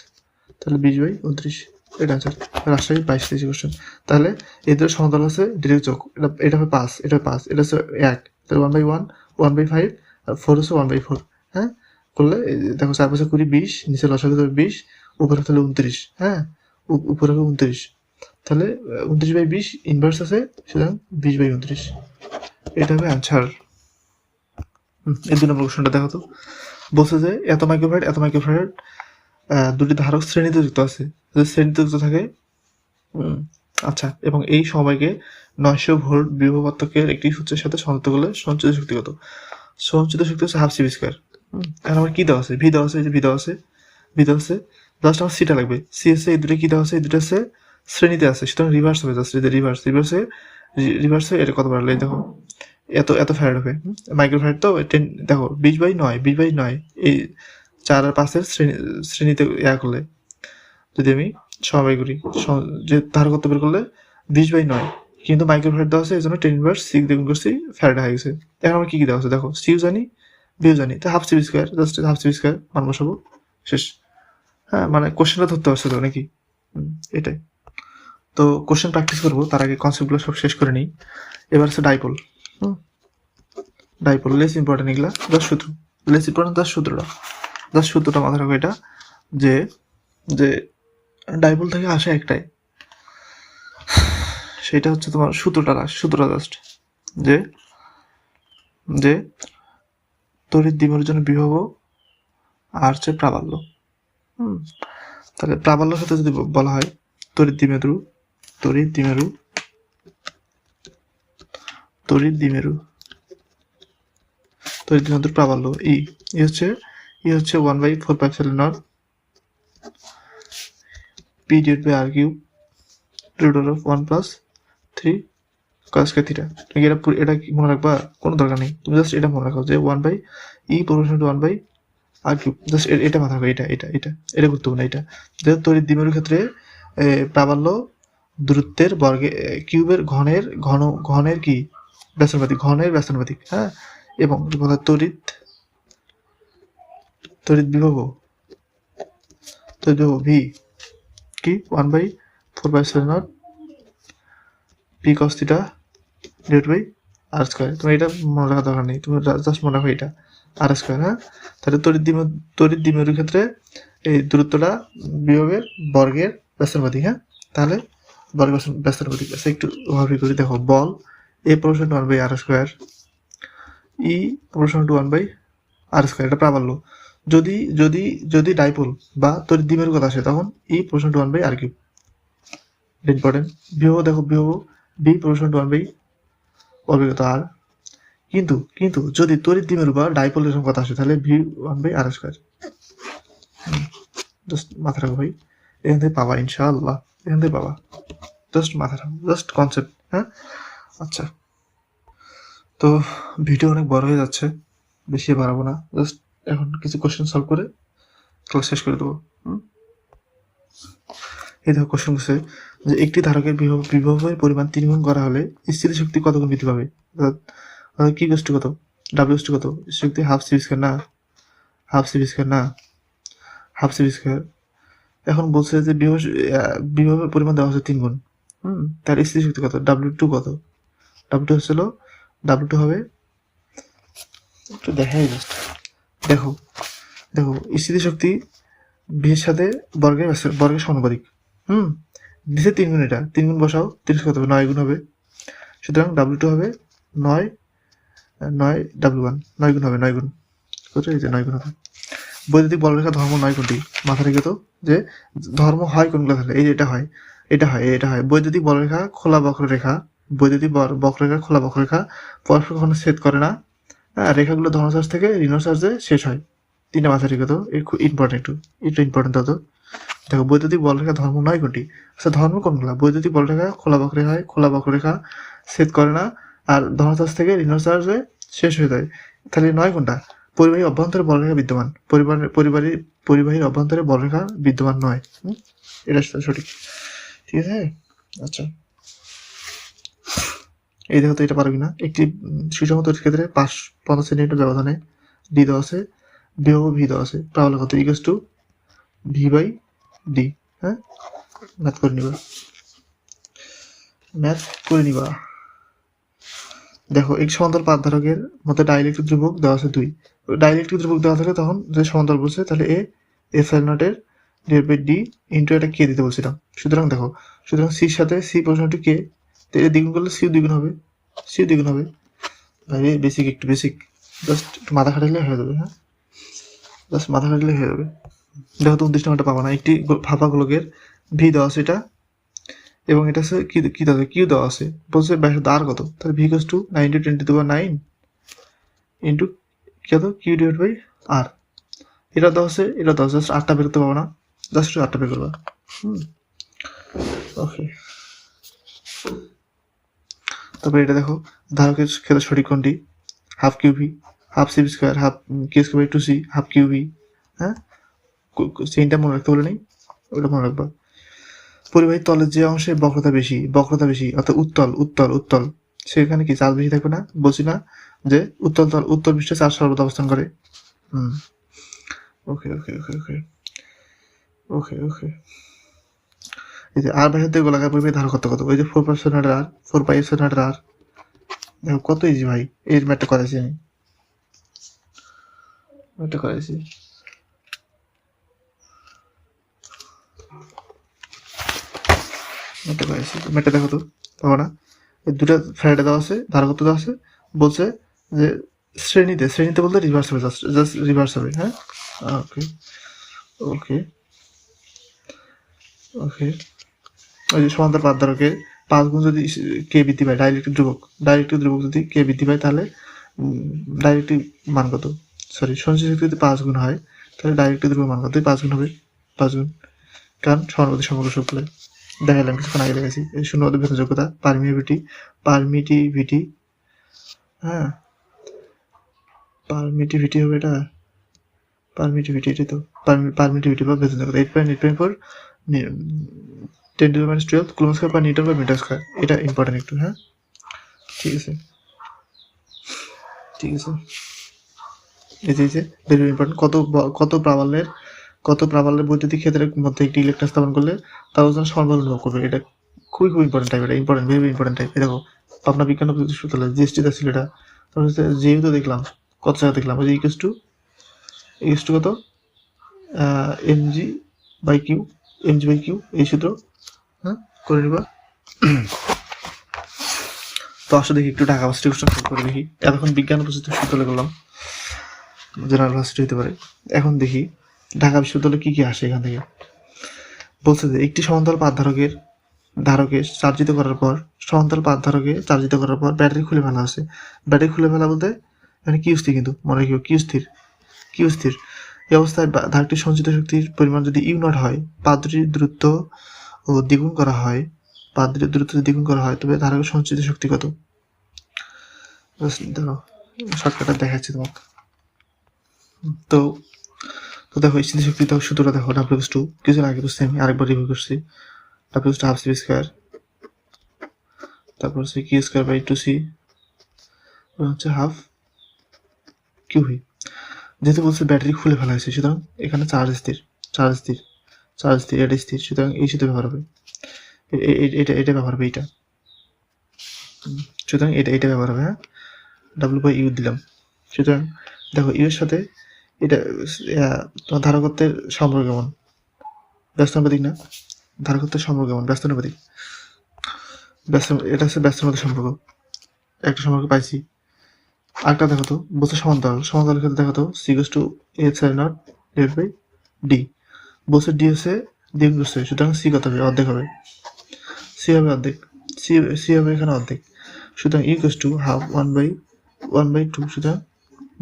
তাহলে 20/29, এটা আনসার। রাজশাহী 22 কোশ্চেন। তাহলে এদের সমান্তরাল আছে ডিরেক্ট যোগ, এটা হবে 5, এটা 5, এটা হচ্ছে 1, তাহলে 1/1, 1/5 আর 4 হচ্ছে 1/4, হ্যাঁ, করলে দেখো 4 5 20, 20, নিচে লসাগু হবে 20, উপরে তাহলে 29, হ্যাঁ, উপরে হবে 29, তাহলে 29/20 ইনভার্স আছে, সুতরাং 20/29, এটা হবে আনসার। এই 2 নম্বর কোশ্চেনটা দেখো তো, বলছে যে এত মাইক্রোফ্যারাড দুটি ধারক শ্রেণীতে যুক্ত আছে, যদি শ্রেণীতে যুক্ত থাকে, আচ্ছা, এবং এই সময়কে 900 ভোল্ট বিভবাত্মকের একটি সূত্রের সাথে সংযুক্ত করলে সঞ্চিত শক্তি কত। সঞ্চিত শক্তি হচ্ছে হাফ সিভি স্কয়ার। এখন আমার কি দেওয়া আছে, ভি দেওয়া আছে, এই যে ভি দেওয়া আছে, জাস্ট আমার সিটা লাগবে, সি এসে এই দুটো কি দেওয়া আছে, এই দুটো আছে শ্রেণীতে আছে, সুতরাং রিভার্স হবে, জাস্ট যদি রিভার্সে এটা কত বাড়লে দেখো, এত ফ্যারাড হবে। মাইক্রোফ্যারাড তো 10, দেখো 20/9, এই 4 আর 5-এর শ্রেণীতে করলে, যদি আমি সমবায় করি, যে ধারকত্ব বের করলে 20/9, কিন্তু মাইক্রোফ্যারাড দেওয়া আছে, এই জন্য 10 ইনভার্স 6 দিয়ে গুণ করছি, ফ্যারাড হয়ে গেছে। এখন আমার কি দেওয়া আছে দেখো, সিও জানি, বিও জানি, তো half CV square, just half CV square মান বসাবো, শেষ। হ্যাঁ, মানে কোশ্চেনটা ধরতে পারছো তো নাকি, এটাই তো। কোশ্চেন প্র্যাকটিস করবো, তার আগে কনসেপ্টগুলো সব শেষ করে নিই। এবার হচ্ছে ডাইপোল, লেস ইম্পর্টেন্ট, এগুলা জাস্ট সূত্র, লেস ইম্পর্টেন্ট জাস্ট সূত্রটা মাথায় রাখো, এটা যে ডাইপোল থেকে আসে একটাই, সেটা হচ্ছে তোমার সূত্রটা জাস্ট যে তড়িৎ দ্বিমেরুর জন্য বিভব আর হচ্ছে প্রাবল্য। তাহলে প্রাবল্যের সাথে যদি বলা হয় তড়িৎ দ্বিমেরু প্রাবল্য ই হচ্ছে 1/4πε0 P/r³ √1+3 cos θ। তুমি এটা কি মনে রাখবা, কোনো দরকার নেই, তুমি জাস্ট এটা মনে রাখো যে 1/e⁻1/r³, জাস্ট এটা মাথা রাখো, এটা গুরুত্বপূর্ণ। এটা যেহেতু তড়িৎ দ্বিমেরুর ক্ষেত্রে প্রাবল্য দূরত্বের বর্গে কিউবের ঘনের কি ব্যস্তানুপাতিক, হ্যাঁ, এবং তড়িৎ বিভব ভি কি 1/4πε0 P cos θ /r²। তুমি এটা মনে রাখার দরকার নেই, তুমি জাস্ট মনে রাখো এটা r², হ্যাঁ। তাহলে তড়িৎ দ্বিমেরুর ক্ষেত্রে এই দূরত্বটা বিভবের বর্গের ব্যস্তানুপাতিক, হ্যাঁ, তাহলে বর্গের ব্যস্তানুপাতিক আছে। একটু ভাবি করি, দেখো বল A=1/r², E=1/r², এটা প্রাবল্য। যদি ডাইপোল বা তড়িৎ দ্বিমেরু কথা আসে, তখন E=1/r³, ইম্পর্টেন্ট। বিভব দেখো, B=1/অভিজ্ঞত r, কিন্তু যদি তড়িৎ দ্বিমেরু বা ডাইপোল এরকম কথা আসে, তাহলে V=1/r²। জাস্ট মাথা রাখো ভাই, এখান থেকে পাবা ইনশাআল্লাহ, জাস্ট মাথা রাখো, জাস্ট কনসেপ্ট, হ্যাঁ। আচ্ছা, তো ভিডিও অনেক বড় হয়ে যাচ্ছে, বেশি বাড়াবো না, জাস্ট এখন কিছু কোশ্চেন সলভ করে ক্লাস শেষ করে দেবো। এই দেখো কোশ্চেন করছে যে একটি ধারকের বিভবের পরিমাণ 3 গুণ করা হলে স্থিতিশক্তি কত গুণ বৃদ্ধি পাবে। কি গোষ্ঠী কত, ডাব্লিউ কত, শক্তি হাফ সিভি স্কয়ার। এখন বলছে যে বিভবের পরিমাণ দেওয়া হচ্ছে 3 গুণ, তার স্থিতিশক্তি কত, W2 কত, W2 হবে, একটু দেখাই জাস্ট, দেখো স্থিতিশক্তি ভি এর সাথে বর্গের সমানুপাতিক। দিছে 3 গুণ, এটা 3 গুণ বসাও, 30 কত হবে, 9 গুণ হবে। সুতরাং W2 হবে 9 W1, 9 গুণ হবে, 9 গুণ কত, এই যে 9 গুণ হবে। বৈদ্যুতিক বলরেখা ধর্ম 9 কোনটি? মাথা রেখে তো যে ধর্ম হয় কোনগুলো তাহলে, এই যে এটা হয় বৈদ্যুতিক বলরেখা খোলা বক্ররেখা, বৈদ্যুতিক বক্ররেখা খোলা বক্ররেখা পরস্পর কখনো ছেদ করে না, রেখাগুলো ধর্মচার্জ থেকে ঋণচার্জে শেষ হয়। 3টা মাথা রেখে তো, খুব ইম্পর্টেন্ট, একটু ইম্পর্টেন্ট তো। দেখো বৈদ্যুতিক বলরেখা ধর্ম 9 কোনটি? আচ্ছা ধর্ম কোনগুলো? বৈদ্যুতিক বলরেখা খোলা বক্ররেখা ছেদ করে না, আর ধর্মচার্জ থেকে ঋণচার্জে শেষ হয়ে যায়। তাহলে 9 কোনটা? পরিবাহী অভ্যন্তরে বলরেখা বিদ্যমান, পরিবাহীর অভ্যন্তরে বলরেখা বিদ্যমান নয়। এটা সঠিক, ঠিক আছে। আচ্ছা এই দেখো তো এটা পারো কিনা। একটি সুষম তড়িৎ ক্ষেত্রে 50 সেন্টিমিটার ব্যবধানে ডি দেওয়া আছে, বিভব ভি দেওয়া আছে, প্রাবল্য কত? Equals to V by D. হ্যাঁ, ম্যাথ করে নিবা। দেখো এই সমান্তরাল পাত ধারকের মধ্যে ডাইইলেকট্রিক ধ্রুবক দেওয়া আছে 2। ডাইইলেকট্রিক ধ্রুবক দেওয়া থাকলে তখন যে সমান্তরাল বলছে তাহলে এ এপসাইলন নটের ডিভাইড বাই ডি ইন্টু এটা কে দিতে বলছিলাম। সুতরাং দেখো, সুতরাং সির সাথে সি প্রশ্নটি কে, তো এটা দ্বিগুণ করলে সিও দ্বিগুণ হবে, ভাই একটু বেসিক জাস্ট মাথা খাটাইলে হয়ে যাবে। হ্যাঁ, জাস্ট মাথা খাটাইলে হয়ে যাবে। দেখো তো 29 নম্বরটা পাবা না। একটি ফাঁপা গোলকের ভি দেওয়া আছে এটা, এবং এটা আছে কি দেওয়া আছে, কিউ দেওয়া আছে, বলছে ব্যাসার্ধ আর কত, তাহলে ভি ইকুয়ালস টু 9 × 10⁹ ইন্টু কত, কিউ ডিভাইড বাই আর। এটা দেওয়া আছে, জাস্ট 8টা বের করতে পারবো না, জাস্ট 8টা বের করবা। ওকে, তারপরে এটা দেখো ধারকের ক্ষেত্রে সঠিক কোনটি? Half Q V, half C square, half Q square by 2c, half Q V. হ্যাঁ, চেইনটা মনে রাখতে বলে নেই, ওটা মনে রাখবা। পরিবাহীর তলের যে অংশে বক্রতা বেশি অর্থাৎ উত্তল, সেখানে কি চার্জ বেশি থাকবে না? বলছি না যে উত্তল পৃষ্ঠে চার্জ সর্বদা অবস্থান করে। ওকে ওকে ওকে ওকে ওকে ওকে এই যে আর ব্যাসার্ধ গোলাকার পরিবাহী ধারকত্ব কত? ওই যে 4πε আর 4πε আর। দেখো কত ইজি ভাই, এর ম্যাথটা করেছি আমি, ম্যাথটা দেখো তো, পাবো না? এই দুটা ফ্যারাডে দেওয়া আছে, ধারকত্ব দেওয়া আছে, বলছে যে শ্রেণীতে বলতে রিভার্স হবে, জাস্ট রিভার্স হবে। হ্যাঁ, ওকে ওকে ওকে ওই যে সমান্তরাল পাত ধারকের 5 গুণ যদি কে বৃদ্ধি পায়, ডাইইলেকট্রিক ধ্রুবক যদি কে বৃদ্ধি পায়, তাহলে ডাইইলেকট্রিক মান কত? সঞ্চিত শক্তি যদি 5 গুণ হয়, তাহলে ডাইইলেকট্রিক ধ্রুবক মান কত? 5 গুণ হবে, 5 গুণ, কারণ সমানুপাতিক সম্পর্ক সূত্রে দেখালাম কিছুক্ষণ আগে দেখাচ্ছি। এই শূন্যবাদ ভেতর যোগ্যতা, পারমিটিভিটি, হ্যাঁ পারমিটিভিটি হবে, এটা এটাই তো পারমিটিভিটি বা ভেতর যোগ্যতা। 8.4 10⁻12 কুলম্ব স্কয়ার পার নিউটন বা মিটার স্কয়ার। এটা ইম্পর্টেন্ট একটু। হ্যাঁ, ঠিক আছে এই যে ভেরি ইম্পর্টেন্ট। কত প্রাবল্যের বৈদ্যুতিক ক্ষেত্রের মধ্যে একটি ইলেকট্রন স্থাপন করলে তার ওজন সমান অনুভব করবে। এটা খুবই ইম্পর্টেন্ট টাইপ, এটা ইম্পর্টেন্ট, ভেরি ইম্পর্টেন্ট টাইপ। দেখো আপনার বিজ্ঞান ও প্রযুক্তি সূত্র জিএসটি তে ছিল এটা। তারপর যেহেতু দেখলাম কত জায়গা দেখলাম, ওই যে ইকুয়ালস টু কত, mg/q, এই সূত্র। হ্যাঁ, করে নিবা। তো আসলে দেখি একটু ঢাকা ভার্সিটি কোশ্চেন করে দেখি। এতক্ষণ বিজ্ঞান ও প্রযুক্তি সূত্র করলাম, জেনারেল ভার্সিটি হতে পারে। এখন দেখি ঢাকা বিশ্ববিদ্যালয়ে কি আসে এখান থেকে। বলছে যে একটি সমান্তরাল পাত ধারকে চার্জিত করার পর ব্যাটারি খুলে ফেলা আছে। ব্যাটারি খুলে ফেলা বলতে এখানে কিউ স্থির, কিন্তু মনে রাখিও কিউ স্থির। এই অবস্থায় ধারকটির সঞ্চিত শক্তির পরিমাণ যদি ইউ নট হয়, পাত দুটির দূরত্ব ও দ্বিগুণ করা হয়, তবে ধারকের সঞ্চিত শক্তি কত? দেখো শর্টকাটে দেখাচ্ছি তোমাকে। তো দেখো স্থিতিশক্তি সূত্রটা দেখো, W2 কিছুদিন আগে বুঝছি, আমি আরেকবার রিভিউ করছি। W2 হাফ সি স্কয়ার, তারপর হচ্ছে কিউ স্কয়ার বাই 2c, হচ্ছে হাফ কিউভি। যেহেতু বলছে ব্যাটারি খুলে ফেলা হয়েছে, সুতরাং এখানে চার্জ স্থির, এটা স্থির, সুতরাং এই সাথে ব্যবহার হবে, এটা ব্যবহার হবে, এইটা, সুতরাং এটা ব্যবহার হবে। হ্যাঁ, W/U দিলাম। সুতরাং দেখো ইউ এর সাথে এটা তোমার ধারকত্বের সম্পর্ক কেমন? ব্যস্তানুপাতিক না? ধারকত্বের সম্পর্ক কেমন? ব্যস্তানুপাতিক। এটা হচ্ছে ব্যস্তের মধ্যে সম্পর্ক। একটা সম্পর্ক পাইছি। আরেকটা দেখো তো, বলছে সমান্তরাল। সমান্তরালের ক্ষেত্রে দেখো তো, C equals to A sine naught divide by D. বলছে ডি হচ্ছে দ্বিগুণ করছে, সুতরাং সি কত হবে? অর্ধেক হবে। সি হবে অর্ধেক। সি হবে এখানে অর্ধেক। সুতরাং ইকুয়াস টু হাফ 1/2, সুতরাং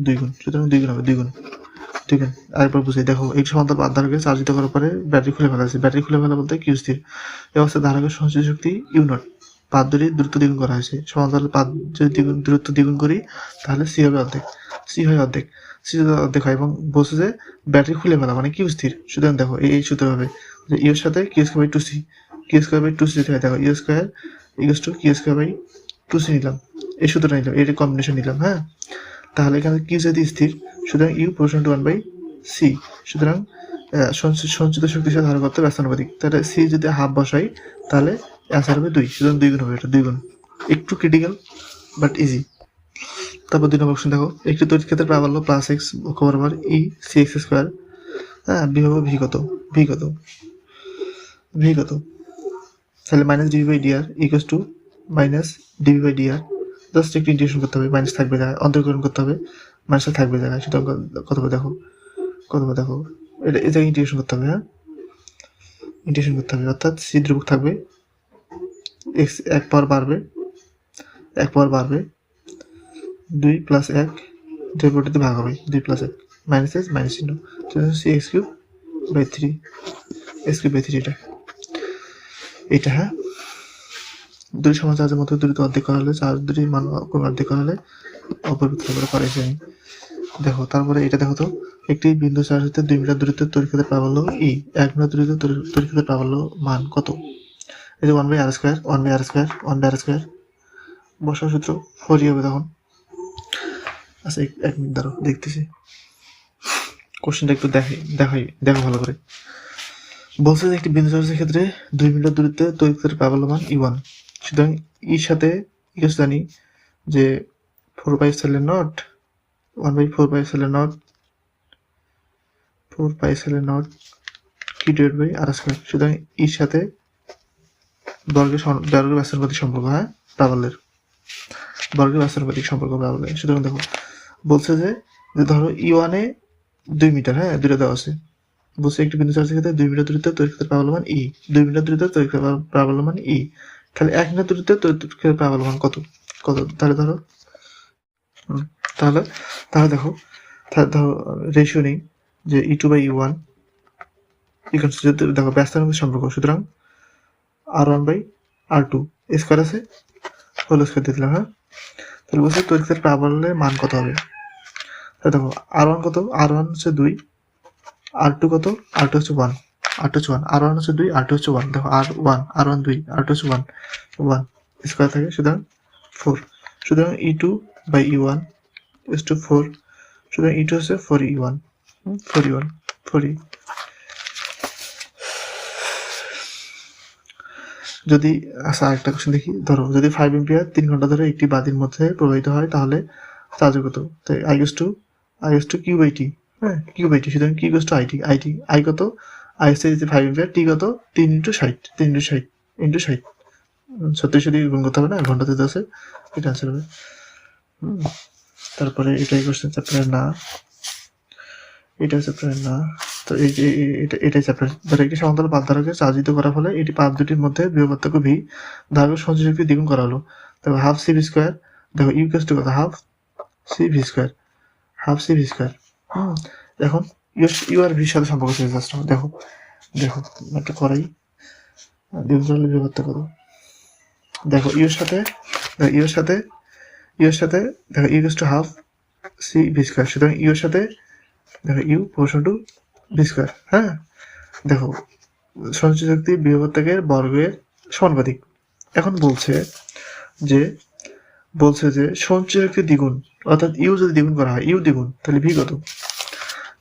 2 গুণ। সুতরাং 2 গুণ হবে, 2 গুণ। আরেকবার বুঝি, দেখো এই সমান্তরাল পাত ধারকে চার্জিত করার পরে ব্যাটারি খুলে ফেলা আছে। ব্যাটারি খুলে ফেলা বলতে কিউ স্থির। এই অবস্থায় ধারকের সঞ্চিত শক্তি ইউ নট। পাত দুটি দূরত্ব দ্বিগুণ করা হয়েছে। সমান্তরাল পাত যদি দূরত্ব দ্বিগুণ করি তাহলে সি হবে অর্ধেক। সি হয় অর্ধেক। সি যদি অর্ধেক হয় এবং বলছে যে ব্যাটারি খুলে ফেলা মানে কিউ স্থির। সুতরাং দেখো এই সূত্র হবে যে ইউর সাথে Q square by 2c। Q square by 2c যদি হয়, দেখো U square equals to Q square by 2c নিলাম। এই সূত্রটা নিলাম, এর কম্বিনেশন নিলাম। হ্যাঁ, তাহলে এখানে কিউ যদি স্থির, সুতরাং ইউ প্রপোর্শনাল টু 1/c। সুতরাং সঞ্চিত শক্তির সাথে ধারকত্ব ব্যস্তানুপাতিক। তাহলে সি যদি হাফ বসাই তাহলে অ্যান্সার হবে 2। সুতরাং 2 গুণ হবে, এটা 2 গুণ। একটু ক্রিটিক্যাল বাট ইজি। তারপর 2 নম্বর অপশন দেখো, একটি তড়িৎ ক্ষেত্রের প্রাবল্য প্লাস এক্স অক্ষ বরাবর ই সি এক্স স্কোয়ার। হ্যাঁ, বিভব ভি কত? তাহলে minus DV by DR equals to minus DV by DR. Just একটু ইন্টিগ্রেশন করতে হবে, মাইনাস থাকবে জায়গায়, অন্তর্করণ করতে হবে, মাইনাসটা থাকবে জায়গায়। সুতরাং কত হবে দেখো, এটা এই জায়গায় ইন্টিগ্রেশন করতে হবে। হ্যাঁ, ইন্টিগ্রেশন করতে হবে, অর্থাৎ সি ধ্রুবক থাকবে, এক্স এক পাওয়ার বাড়বে, 2 প্লাস 1 ডেরিভেটিভে ভাগ হবে, 2 প্লাস 1 মাইনাস এক্স মাইনাস চিহ্ন, সি এক্স কিউব বাই 3 এটা। হ্যাঁ, দুটি সমান চার্জের মধ্যে দুটি অর্ধেক করা হলে, চার্জ দুটি মান অর্ধেক করা হলে অপরিবর্তিত করে পারেছি আমি। দেখো তারপরে এটা দেখো তো, একটি বিন্দু চার্জ হতে 2 মিটার দূরত্বের তড়িৎ ক্ষেত্রের প্রাবল্য ই। 1 মিটার দূরত্বের তড়িৎ ক্ষেত্রের প্রাবল্য মান কত? এই যে 1/r², বসার সূত্র 4 হবে তখন। আচ্ছা, 1 মিনিট দাঁড়াও, দেখতেছি কোশ্চেনটা একটু দেখো ভালো করে। বলছে যে একটি বিন্দু চার্জের ক্ষেত্রে 2 মিটার দূরত্বে তড়িৎ ক্ষেত্রের প্রাবল্য মান E1। সুতরাং ইর সাথে ইকুয়াল জানি যে 4πε0 1/4πε0 q ডিভাইড বাই r²। সুতরাং ইর সাথে বর্গের ব্যস্তানুপাতিক সম্পর্ক। হ্যাঁ, প্রাবল্যের বর্গের ব্যস্তানুপাতিক সম্পর্ক প্রাবল্যের। সুতরাং দেখো বলছে যে ধরো E1 এ 2 মিটার, হ্যাঁ, দুটো দেওয়া আছে। বলছে একটি বিন্দু চার্জের ক্ষেত্রে 2 মিটার দূরত্বে তড়িৎ ক্ষেত্রের প্রাবল্য মান ই। 2 মিটার দূরত্বে তড়িৎ ক্ষেত্রের প্রাবল্য মান ই। তাহলে 1 মিটার দূরত্বে তড়িৎ ক্ষেত্রের প্রাবল্য মান কত? তাহলে ধরো দেখো রেশিও নেই যে E2/E1 ইকুয়ালস টু, দেখো ব্যস্তানুপাতিক সম্পর্ক। সুতরাং R1/R2 স্কয়ার আছে, হোল স্কয়ার দিয়ে দিলাম। হ্যাঁ, তাহলে বলছে তড়িৎ ক্ষেত্রের প্রাবল্যের মান কত হবে? তাহলে দেখো R1 কত? R1 হচ্ছে 2, R2 কত? R2 হচ্ছে 1, R1 হচ্ছে 2, R2 হচ্ছে 1। দেখো R1 2, R2 হচ্ছে 1 স্কয়ার থাকে, সুতরাং 4। সুতরাং E2/E1 is to 4। সুতরাং E2 হচ্ছে 4E1। যদি আচ্ছা আরেকটা কোশ্চেন দেখি, ধরো যদি 5 এম্পিয়ার 3 ঘন্টা ধরে একটি বাতির মধ্যে প্রবাহিত হয় তাহলে চার্জ কত? তাই I টু Q/T। হ্যাঁ, Q/T। সুতরাং Q = I কত? I হচ্ছে 5 এম্পিয়ার, T কত? 3 × 60 36 দিয়ে গুণ করতে হবে না, ঘন্টা দিতে আছে, এটা আনসার হবে। তারপরে এটাই কোশ্চেন চ্যাপ্টারের না, তো এটাই চ্যাপ্টার। ধরো একটি সমান্তরাল পাত ধারকে চার্জিত করার ফলে এটি পাত দুটির মধ্যে বিভব পার্থক্য ভি, ধারকের সঞ্চয় শক্তি দ্বিগুণ করা হলো। দেখো হাফ সি ভি স্কোয়ার, দেখো ইউ ইকুয়ালস টু কত? Half C V square. এখন ইউ আর ভির সাথে সম্পর্ক ছিল জাস্ট। দেখো একটা করাই দ্বিগুণ বিভব পার্থক্য কত? দেখো ইউর সাথে দেখো U equals to half C V square. সুতরাং ইউর সাথে দেখো U proportional to V square. হ্যাঁ, দেখো সঞ্চয় শক্তি বিভব পার্থক্যের বর্গের সমানুপাতিক। এখন বলছে যে সঞ্চয় শক্তি দ্বিগুণ, অর্থাৎ ইউ যদি দ্বিগুণ করা হয়, ইউ দ্বিগুণ তাহলে ভি কত?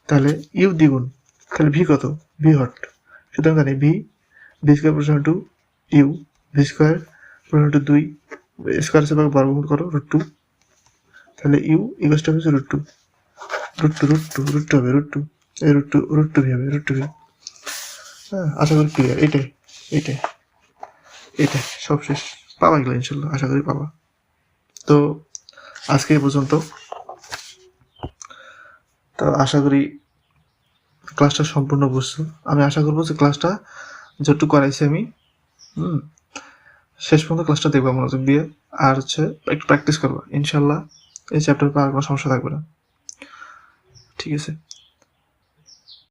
তাহলে ইউ দ্বিগুণ তাহলে ভি কত? ভি হট। সুতরাং জানি V square proportional to U, V square proportional to 2 square হিসেবে বর্গমূল করো √2। তাহলে U equals to √2। Root two হবে রুট টু, এই রুট টু ভি হবে রুট টু ভি। হ্যাঁ, আশা করি ক্লিয়ার। এটাই সব শেষ। পাবা এগুলো ইনশাল্লাহ, আশা করি পাবা। তো আজকে এই পর্যন্ত। তো আশা করি ক্লাসটা সম্পূর্ণ বুঝছো। আমি আশা করবো যে ক্লাসটা যতটুকু করাইছি আমি শেষ পর্যন্ত ক্লাসটা দেখবা মনোযোগ দিয়ে, আর হচ্ছে একটু প্র্যাকটিস করবা, ইনশাল্লাহ এই চ্যাপ্টার পর আর কোনো সমস্যা থাকবে না। ঠিক আছে,